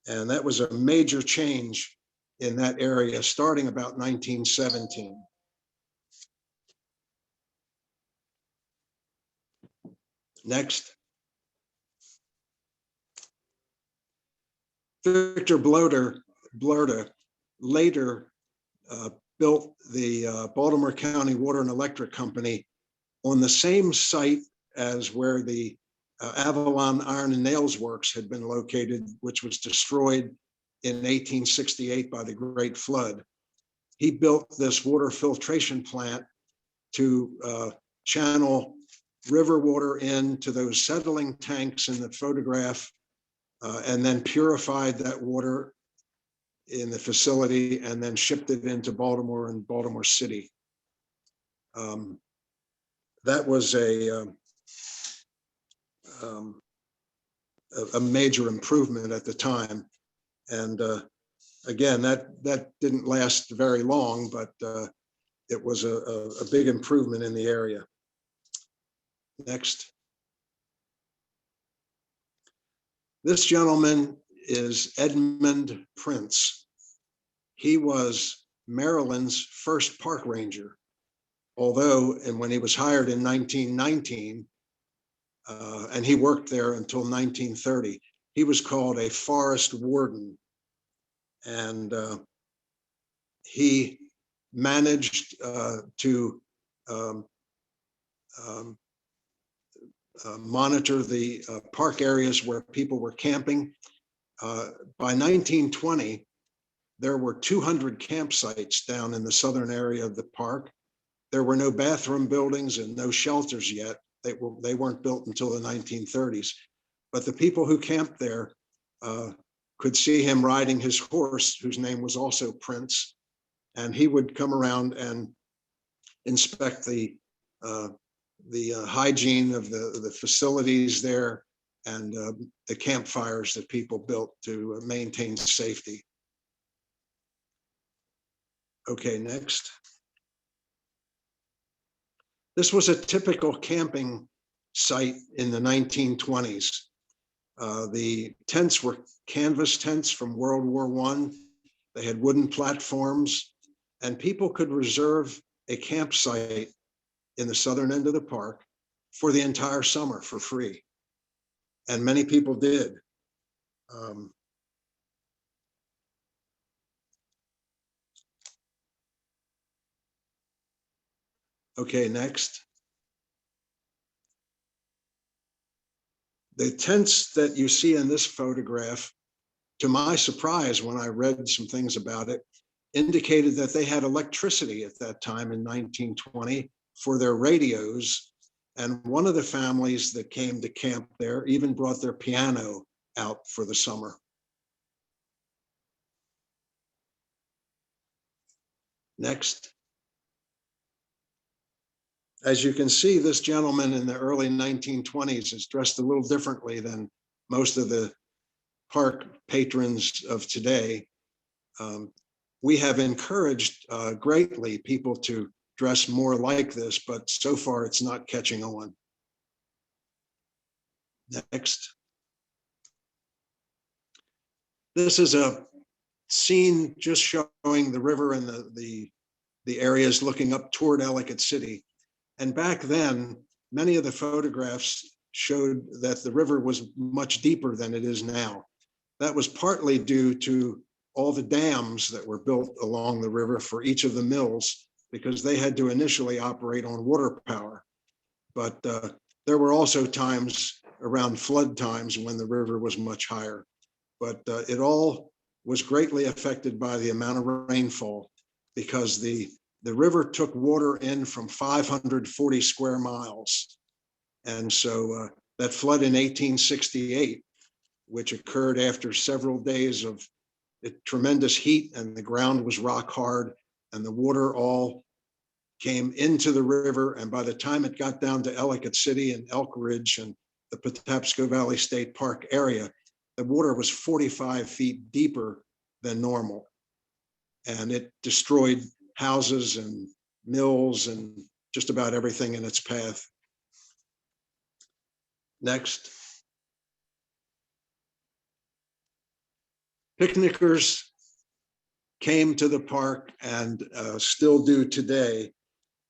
And that was a major change in that area starting about 1917. Next. Victor Blota later built the Baltimore County Water and Electric Company on the same site as where the Avalon Iron and Nails Works had been located, which was destroyed in 1868 by the Great Flood. He built this water filtration plant to channel river water into those settling tanks in the photograph, and then purified that water in the facility and then shipped it into Baltimore and Baltimore City. That was a major improvement at the time. And again, that didn't last very long, but it was a big improvement in the area. Next. This gentleman is Edmund Prince. He was Maryland's first park ranger, although, and when he was hired in 1919, and he worked there until 1930, he was called a forest warden. And he managed to monitor the park areas where people were camping. By 1920, there were 200 campsites down in the southern area of the park. There were no bathroom buildings and no shelters yet. They weren't built until the 1930s. But the people who camped there could see him riding his horse, whose name was also Prince. And he would come around and inspect the hygiene of the facilities there and the campfires that people built to maintain safety. Okay, next. This was a typical camping site in the 1920s. The tents were canvas tents from World War I. They had wooden platforms, and people could reserve a campsite in the southern end of the park for the entire summer for free. And many people did. Okay, next. The tents that you see in this photograph, to my surprise, when I read some things about it, indicated that they had electricity at that time in 1920 for their radios. And one of the families that came to camp there even brought their piano out for the summer. Next. As you can see, this gentleman in the early 1920s is dressed a little differently than most of the park patrons of today. We have encouraged greatly people to dress more like this, but so far it's not catching on. Next. This is a scene just showing the river and the areas looking up toward Ellicott City. And back then, many of the photographs showed that the river was much deeper than it is now. That was partly due to all the dams that were built along the river for each of the mills, because they had to initially operate on water power. But there were also times around flood times when the river was much higher. But it all was greatly affected by the amount of rainfall, because the river took water in from 540 square miles. And so that flood in 1868, which occurred after several days of tremendous heat, and the ground was rock hard, and the water all came into the river. And by the time it got down to Ellicott City and Elk Ridge and the Patapsco Valley State Park area, the water was 45 feet deeper than normal. And it destroyed houses and mills and just about everything in its path. Next. Picnickers came to the park and still do today.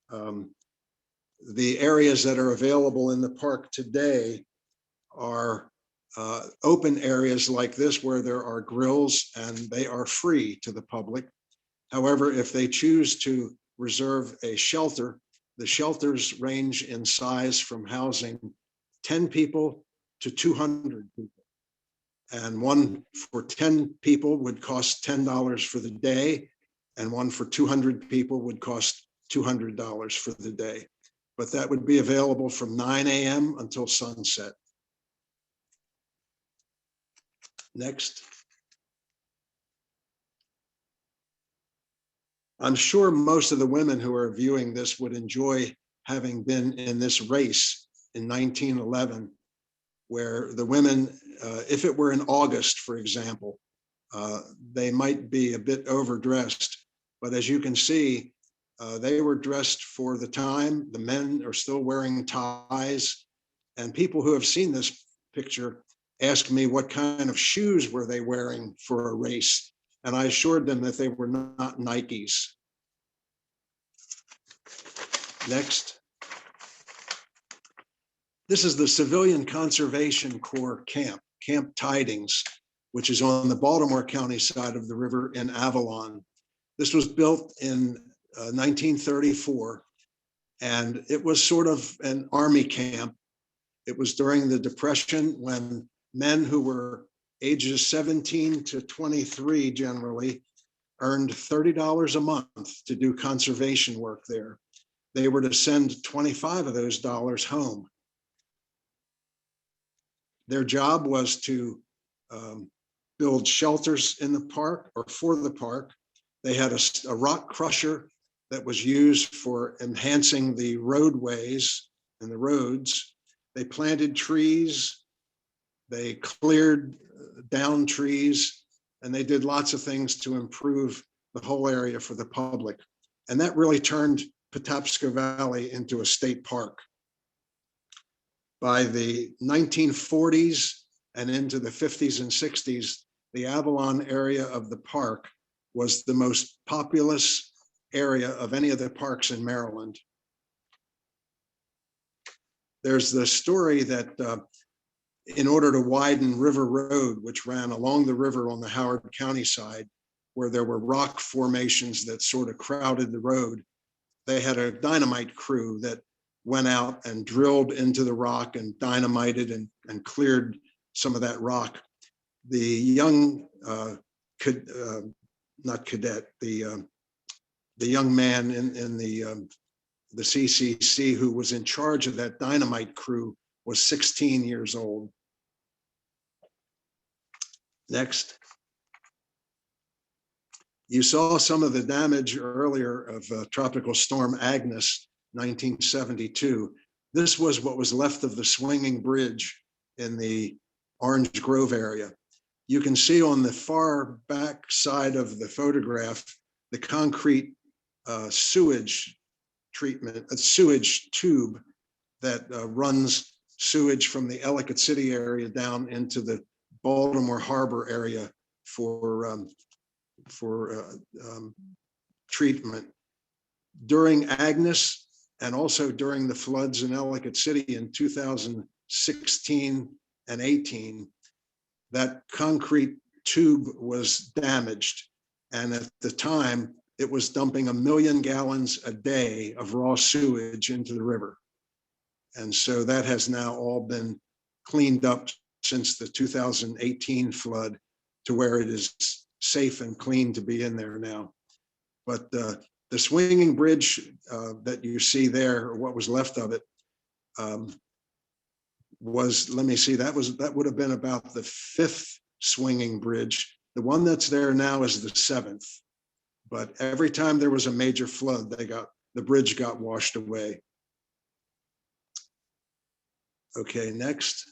The areas that are available in the park today are open areas like this, where there are grills, and they are free to the public. However, if they choose to reserve a shelter, the shelters range in size from housing 10 people to 200 people. And one for 10 people would cost $10 for the day, and one for 200 people would cost $200 for the day. But that would be available from 9 a.m. until sunset. Next. I'm sure most of the women who are viewing this would enjoy having been in this race in 1911, where the women, if it were in August, for example, they might be a bit overdressed. But as you can see, they were dressed for the time. The men are still wearing ties. And people who have seen this picture asked me what kind of shoes were they wearing for a race. And I assured them that they were not Nikes. Next. This is the Civilian Conservation Corps camp, Camp Tidings, which is on the Baltimore County side of the river in Avalon. This was built in 1934, and it was sort of an army camp. It was during the Depression, when men who were ages 17 to 23 generally earned $30 a month to do conservation work there. They were to send 25 of those dollars home. Their job was to build shelters in the park or for the park. They had a rock crusher that was used for enhancing the roadways and the roads. They planted trees. They cleared down trees, and they did lots of things to improve the whole area for the public. And that really turned Patapsco Valley into a state park. By the 1940s and into the 50s and 60s, the Avalon area of the park was the most populous area of any of the parks in Maryland. There's the story that in order to widen River Road, which ran along the river on the Howard County side, where there were rock formations that sort of crowded the road, they had a dynamite crew that went out and drilled into the rock and dynamited and cleared some of that rock. The young, not cadet, the young man in the CCC who was in charge of that dynamite crew was 16 years old. Next. You saw some of the damage earlier of Tropical Storm Agnes, 1972. This was what was left of the swinging bridge in the Orange Grove area. You can see on the far back side of the photograph, the concrete sewage treatment, a sewage tube that runs sewage from the Ellicott City area down into the Baltimore Harbor area for treatment. During Agnes and also during the floods in Ellicott City in 2016 and 18, that concrete tube was damaged. And at the time, it was dumping 1 million gallons a day of raw sewage into the river. And so that has now all been cleaned up since the 2018 flood to where it is safe and clean to be in there now. But the swinging bridge that you see there, or what was left of it, was, let me see, that would have been about the 5th swinging bridge. The one that's there now is the 7th. But every time there was a major flood, the bridge got washed away. Okay, next.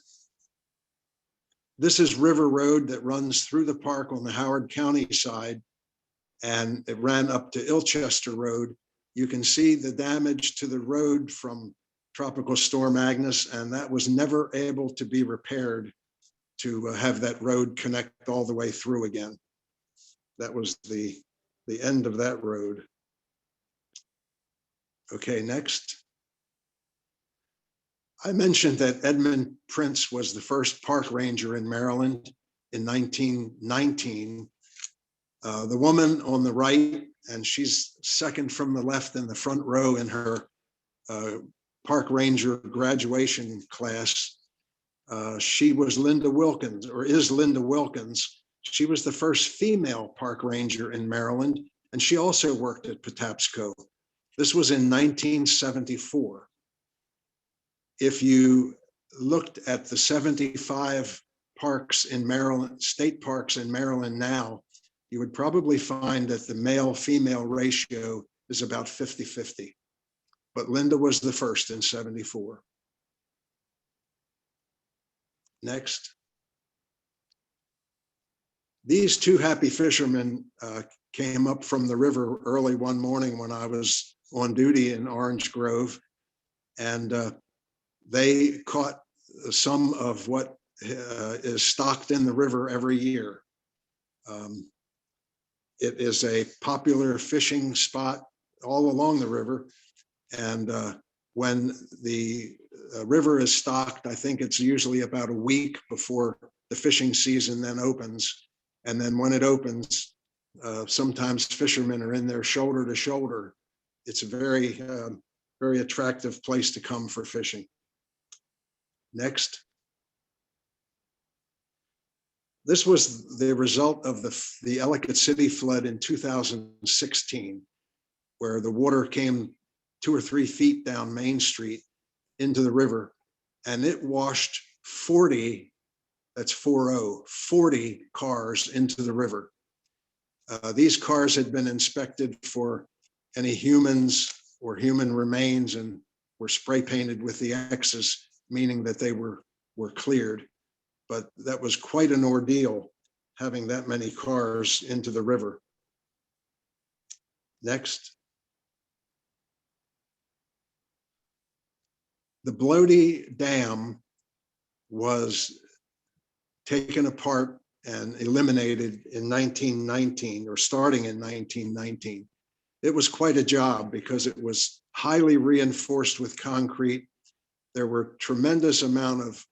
This is River Road that runs through the park on the Howard County side, and it ran up to Ilchester Road. You can see the damage to the road from Tropical Storm Agnes, and that was never able to be repaired to have that road connect all the way through again. That was the end of that road. Okay, next. I mentioned that Edmund Prince was the first park ranger in Maryland in 1919. The woman on the right, and she's second from the left in the front row in her park ranger graduation class. She was Linda Wilkins, or is Linda Wilkins. She was the first female park ranger in Maryland, and she also worked at Patapsco. This was in 1974. If you looked at the 75 parks in Maryland, state parks in Maryland now, you would probably find that the male-female ratio is about 50-50. But Linda was the first in 74. Next. These two happy fishermen came up from the river early one morning when I was on duty in Orange Grove, and they caught some of what is stocked in the river every year. It is a popular fishing spot all along the river. And when the river is stocked, I think it's usually about a week before the fishing season then opens. And then when it opens, sometimes fishermen are in there shoulder to shoulder. It's a very, very attractive place to come for fishing. Next. This was the result of the Ellicott City flood in 2016, where the water came 2 or 3 feet down Main Street into the river, and it washed 40 that's 40 cars into the river. These cars had been inspected for any humans or human remains and were spray painted with the X's, meaning that they were cleared. But that was quite an ordeal, having that many cars into the river. Next. The Bloody Dam was taken apart and eliminated in 1919, or starting in 1919. It was quite a job because it was highly reinforced with concrete. There were tremendous amount of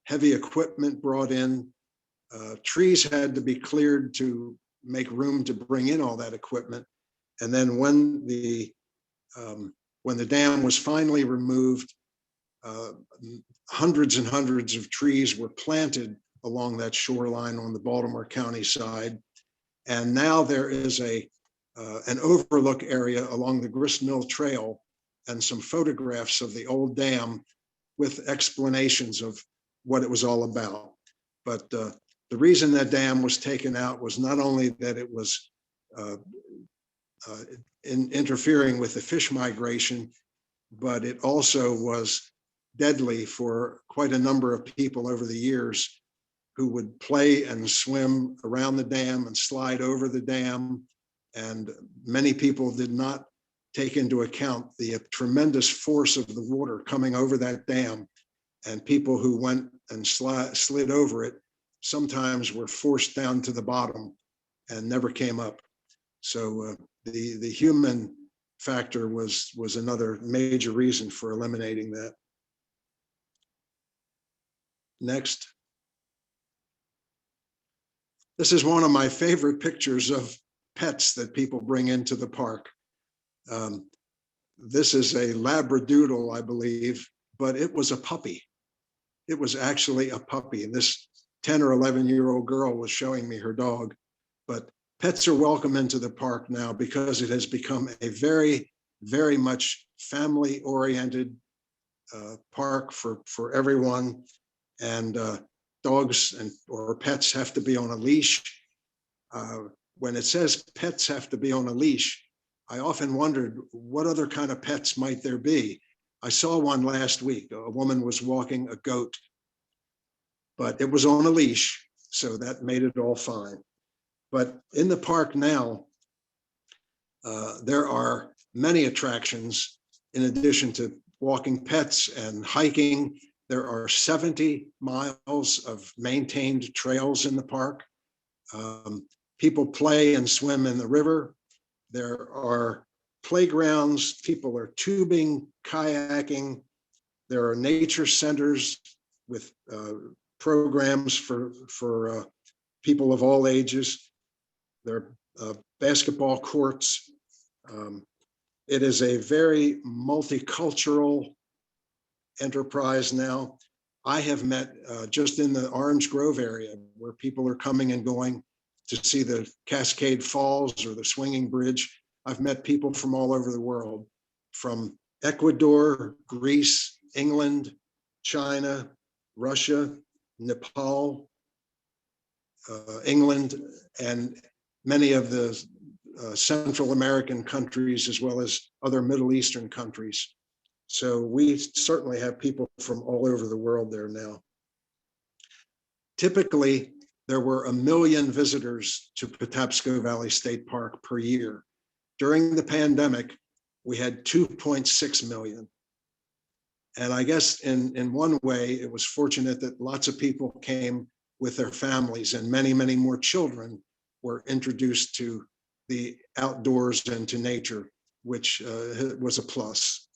heavy equipment brought in. Trees had to be cleared to make room to bring in all that equipment. And then when the dam was finally removed, hundreds and hundreds of trees were planted along that shoreline on the Baltimore County side. And now there is an overlook area along the Grist Mill Trail and some photographs of the old dam with explanations of what it was all about. But the reason that dam was taken out was not only that it was interfering with the fish migration, but it also was deadly for quite a number of people over the years who would play and swim around the dam and slide over the dam. And many people did not take into account the tremendous force of the water coming over that dam. And people who went and slid over it sometimes were forced down to the bottom and never came up. So the human factor was another major reason for eliminating that. Next. This is one of my favorite pictures of pets that people bring into the park. This is a Labradoodle, I believe, but it was a puppy. It was actually a puppy. And this 10 or 11-year-old girl was showing me her dog. But pets are welcome into the park now because it has become a very, very much family-oriented park for everyone. And dogs or pets have to be on a leash. When it says pets have to be on a leash, I often wondered what other kind of pets might there be. I saw one last week. A woman was walking a goat, but it was on a leash, so that made it all fine. But in the park now, there are many attractions in addition to walking pets and hiking. There are 70 miles of maintained trails in the park. People play and swim in the river. There are playgrounds. People are tubing, kayaking. There are nature centers with programs for people of all ages. There are basketball courts. It is a very multicultural enterprise now. I have met just in the Orange Grove area where people are coming and going to see the Cascade Falls or the Swinging Bridge. I've met people from all over the world, from Ecuador, Greece, England, China, Russia, Nepal, England, and many of the Central American countries, as well as other Middle Eastern countries. So we certainly have people from all over the world there now. Typically, there were 1 million visitors to Patapsco Valley State Park per year. During the pandemic, we had 2.6 million. And I guess in one way, it was fortunate that lots of people came with their families, and many, many more children were introduced to the outdoors and to nature, which was a plus.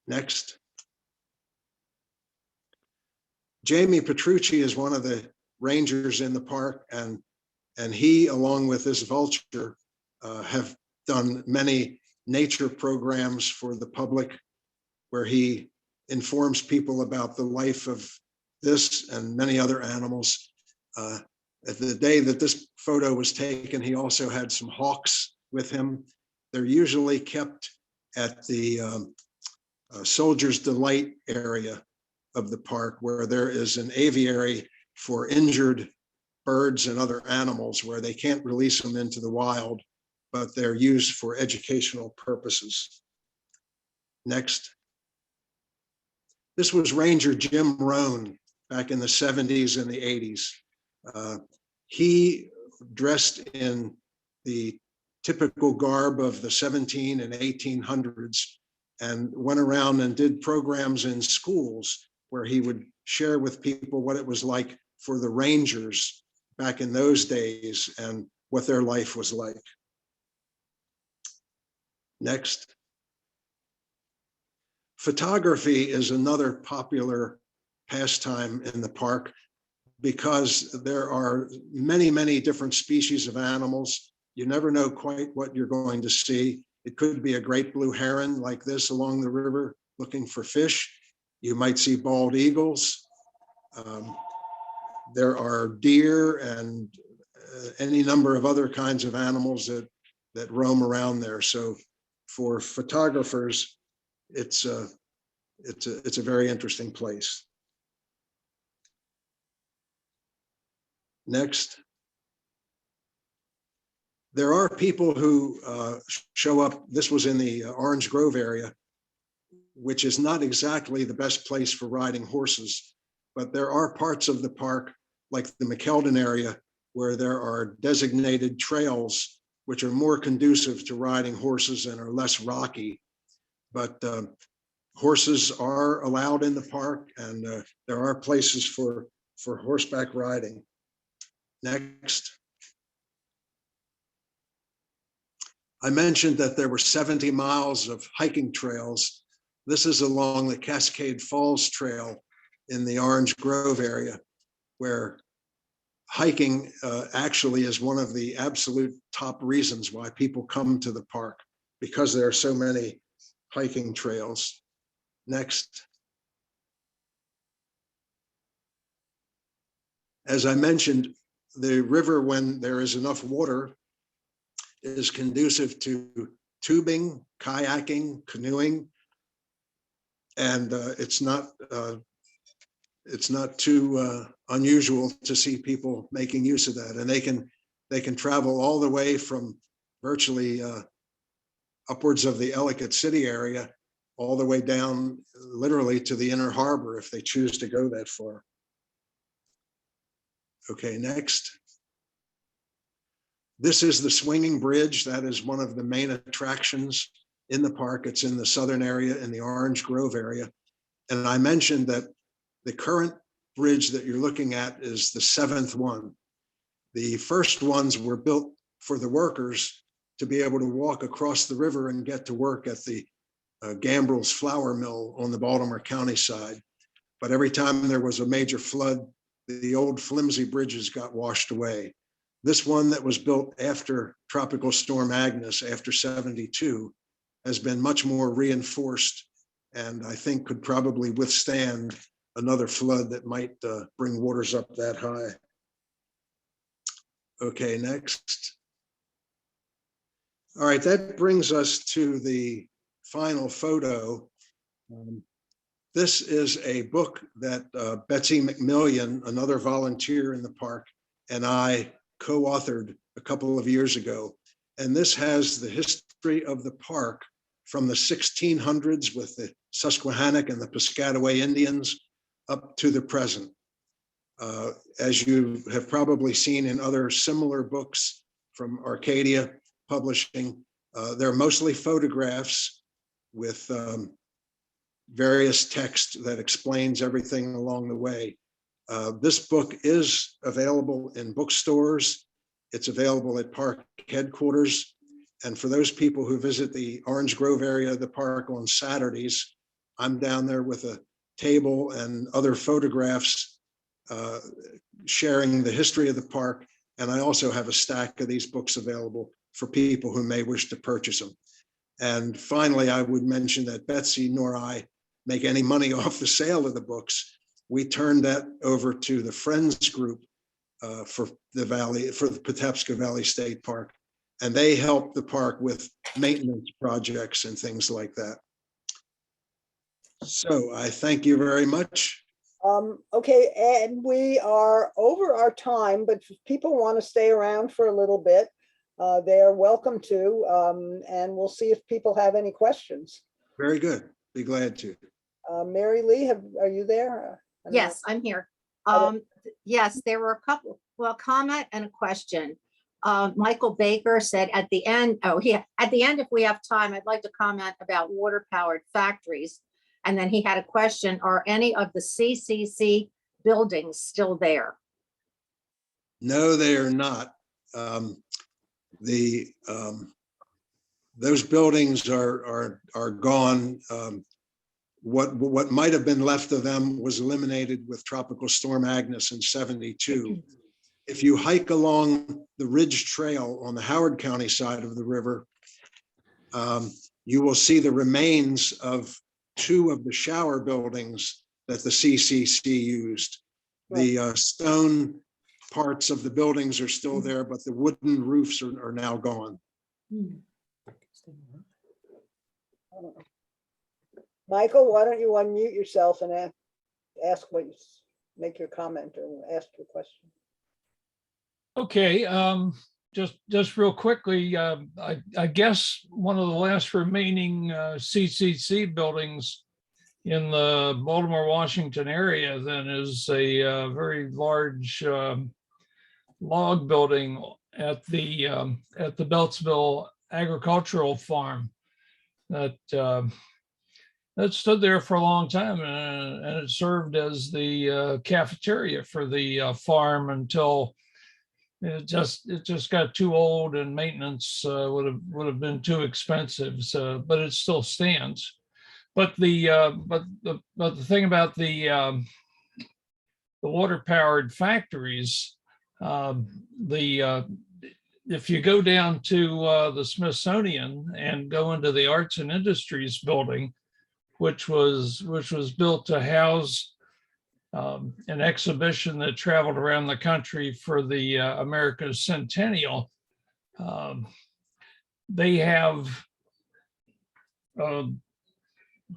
Next. Jamie Petrucci is one of the rangers in the park, and he, along with this vulture, have done many nature programs for the public where he informs people about the life of this and many other animals. At the day that this photo was taken, he also had some hawks with him. They're usually kept at the Soldier's Delight area of the park, where there is an aviary for injured birds and other animals where they can't release them into the wild, but they're used for educational purposes. Next. This was Ranger Jim Rohn back in the 70s and the 80s. He dressed in the typical garb of the 17 and 1800s and went around and did programs in schools where he would share with people what it was like for the Rangers back in those days and what their life was like. Next. Photography is another popular pastime in the park because there are many, many different species of animals. You never know quite what you're going to see. It could be a great blue heron like this along the river looking for fish. You might see bald eagles. There are deer and any number of other kinds of animals that roam around there. So for photographers, it's a very interesting place. Next. There are people who show up. This was in the Orange Grove area, which is not exactly the best place for riding horses, but there are parts of the park, like the McKeldin area, where there are designated trails which are more conducive to riding horses and are less rocky. But horses are allowed in the park, and there are places for horseback riding. Next. I mentioned that there were 70 miles of hiking trails. This is along the Cascade Falls Trail in the Orange Grove area, where hiking actually is one of the absolute top reasons why people come to the park, because there are so many hiking trails. Next. As I mentioned, the river, when there is enough water, is conducive to tubing, kayaking, canoeing, and it's not too unusual to see people making use of that. And they can travel all the way from virtually upwards of the Ellicott City area, all the way down literally to the Inner Harbor if they choose to go that far. Okay, next. This is the swinging bridge. That is one of the main attractions in the park. It's in the southern area, in the Orange Grove area. And I mentioned that the current bridge that you're looking at is the 7th one. The first ones were built for the workers to be able to walk across the river and get to work at the Gambrel's flour mill on the Baltimore County side. But every time there was a major flood, the old flimsy bridges got washed away. This one that was built after Tropical Storm Agnes, after '72, has been much more reinforced, and I think could probably withstand another flood that might bring waters up that high. Okay, next. All right, that brings us to the final photo. This is a book that Betsy McMillian, another volunteer in the park, and I co-authored a couple of years ago. And this has the history of the park from the 1600s with the Susquehannock and the Piscataway Indians up to the present. As you have probably seen in other similar books from Arcadia Publishing, they're mostly photographs with various text that explains everything along the way. This book is available in bookstores. It's available at park headquarters. And for those people who visit the Orange Grove area of the park on Saturdays, I'm down there with a table and other photographs sharing the history of the park. And I also have a stack of these books available for people who may wish to purchase them. And finally, I would mention that Betsy nor I make any money off the sale of the books. We turned that over to the Friends Group for the Patapsco Valley State Park, and they help the park with maintenance projects and things like that. So I thank you very much. Okay, and we are over our time, but if people want to stay around for a little bit, they are welcome to, and we'll see if people have any questions. Very good. Be glad to. Mary Lee, are you there? I don't know. Yes, I'm here. Okay. Yes, there were a couple, well, comment and a question. Michael Baker said at the end, at the end, if we have time, I'd like to comment about water powered factories. And then he had a question, are any of the CCC buildings still there? No, they are not. The those buildings are gone. What might have been left of them was eliminated with Tropical Storm Agnes in '72. If you hike along the Ridge Trail on the Howard County side of the river, you will see the remains of two of the shower buildings that the CCC used. The stone parts of the buildings are still there, but the wooden roofs are now gone. Michael, why don't you unmute yourself and ask what you, make your comment or ask your question. Okay, just real quickly, I guess one of the last remaining CCC buildings in the Baltimore, Washington area then is a very large log building at the Beltsville Agricultural Farm that stood there for a long time, and it served as the cafeteria for the farm until it just got too old, and maintenance would have been too expensive. So, but it still stands. But the thing about the water powered factories, if you go down to the Smithsonian and go into the Arts and Industries building, which was built to house an exhibition that traveled around the country for the America's Centennial. They have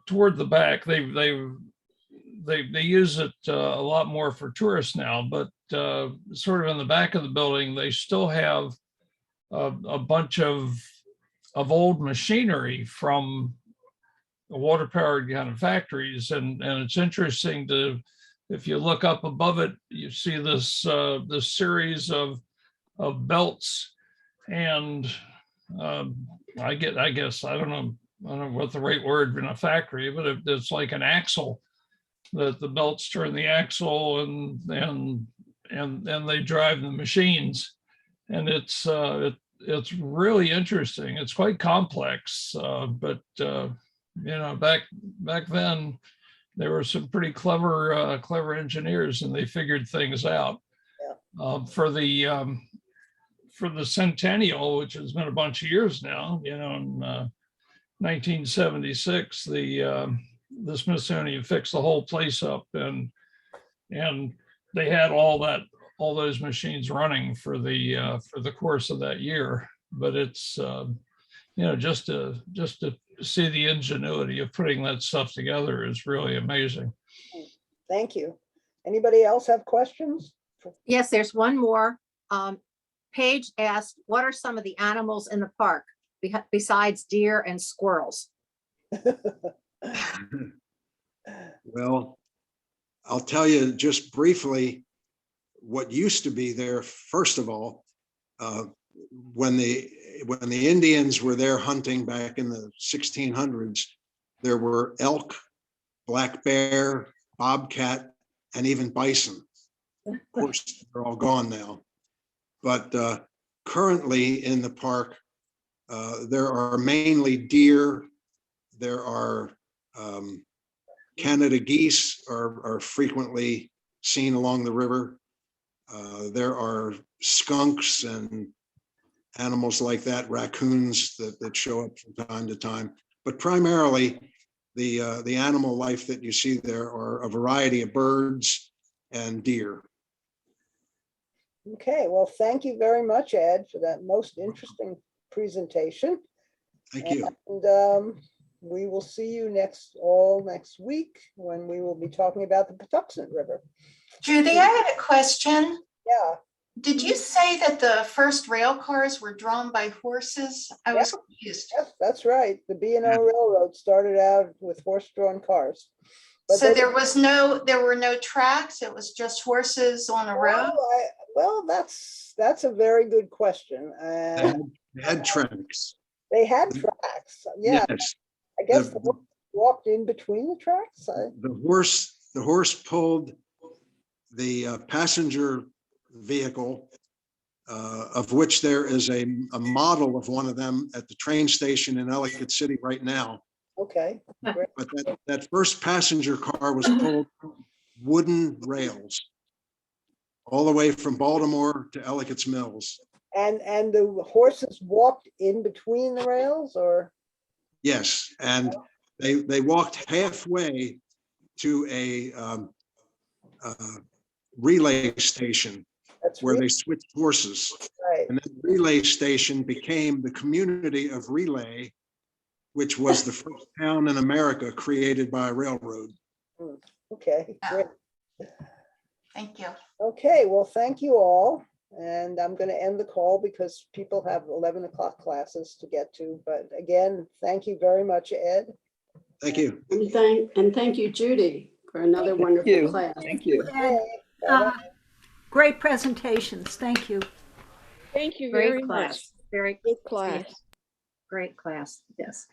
toward the back, they use it a lot more for tourists now, but sort of in the back of the building, they still have a bunch of old machinery from water powered kind of factories, and it's interesting to, if you look up above it, you see this this series of belts, and I guess I don't know what the right word in a factory, but it's like an axle that the belts turn the axle, and they drive the machines, and it's really interesting. It's quite complex, but back then there were some pretty clever engineers, and they figured things out. Yeah. For the Centennial, which has been a bunch of years now, in 1976, the Smithsonian fixed the whole place up, and they had all those machines running for the course of that year. But it's just to see the ingenuity of putting that stuff together is really amazing. Thank you. Anybody else have questions? Yes, there's one more. Paige asked, what are some of the animals in the park besides deer and squirrels? Well, I'll tell you just briefly what used to be there. First of all, when the Indians were there hunting back in the 1600s, there were elk, black bear, bobcat, and even bison. Of course, they're all gone now. But currently in the park, there are mainly deer. There are Canada geese are frequently seen along the river. There are skunks and animals like that, raccoons that show up from time to time. But primarily, the animal life that you see there are a variety of birds and deer. Okay, well, thank you very much, Ed, for that most interesting presentation. Thank you. And we will see you next week when we will be talking about the Patuxent River. Judy, I had a question. Yeah, Did you say that the first rail cars were drawn by horses? I was confused. yes, that's right. The B&O Railroad started out with horse-drawn cars. But So they- there were no tracks. It was just horses on a road. Well, that's a very good question. They had tracks. They had tracks. Yeah, Yes, I guess the- the horse walked in between the tracks. the horse pulled the passenger vehicle, of which there is a model of one of them at the train station in Ellicott City right now. Okay, great. But that first passenger car was pulled wooden rails all the way from Baltimore to Ellicott's Mills. And the horses walked in between the rails, or? Yes, and they walked halfway to a relay station That's where really they switched horses. right. And that relay station became the community of Relay, which was the first town in America created by a railroad. Okay, great. Thank you. Okay, well, thank you all. And I'm going to end the call because people have 11 o'clock classes to get to. But again, thank you very much, Ed. Thank you. And thank you, Judy, for another wonderful class. Thank you. Okay, bye-bye. Great presentations. Thank you. Thank you Great very much. class, very Good class. great class, yes.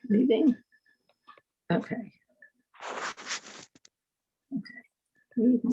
Leaving. Okay. Okay.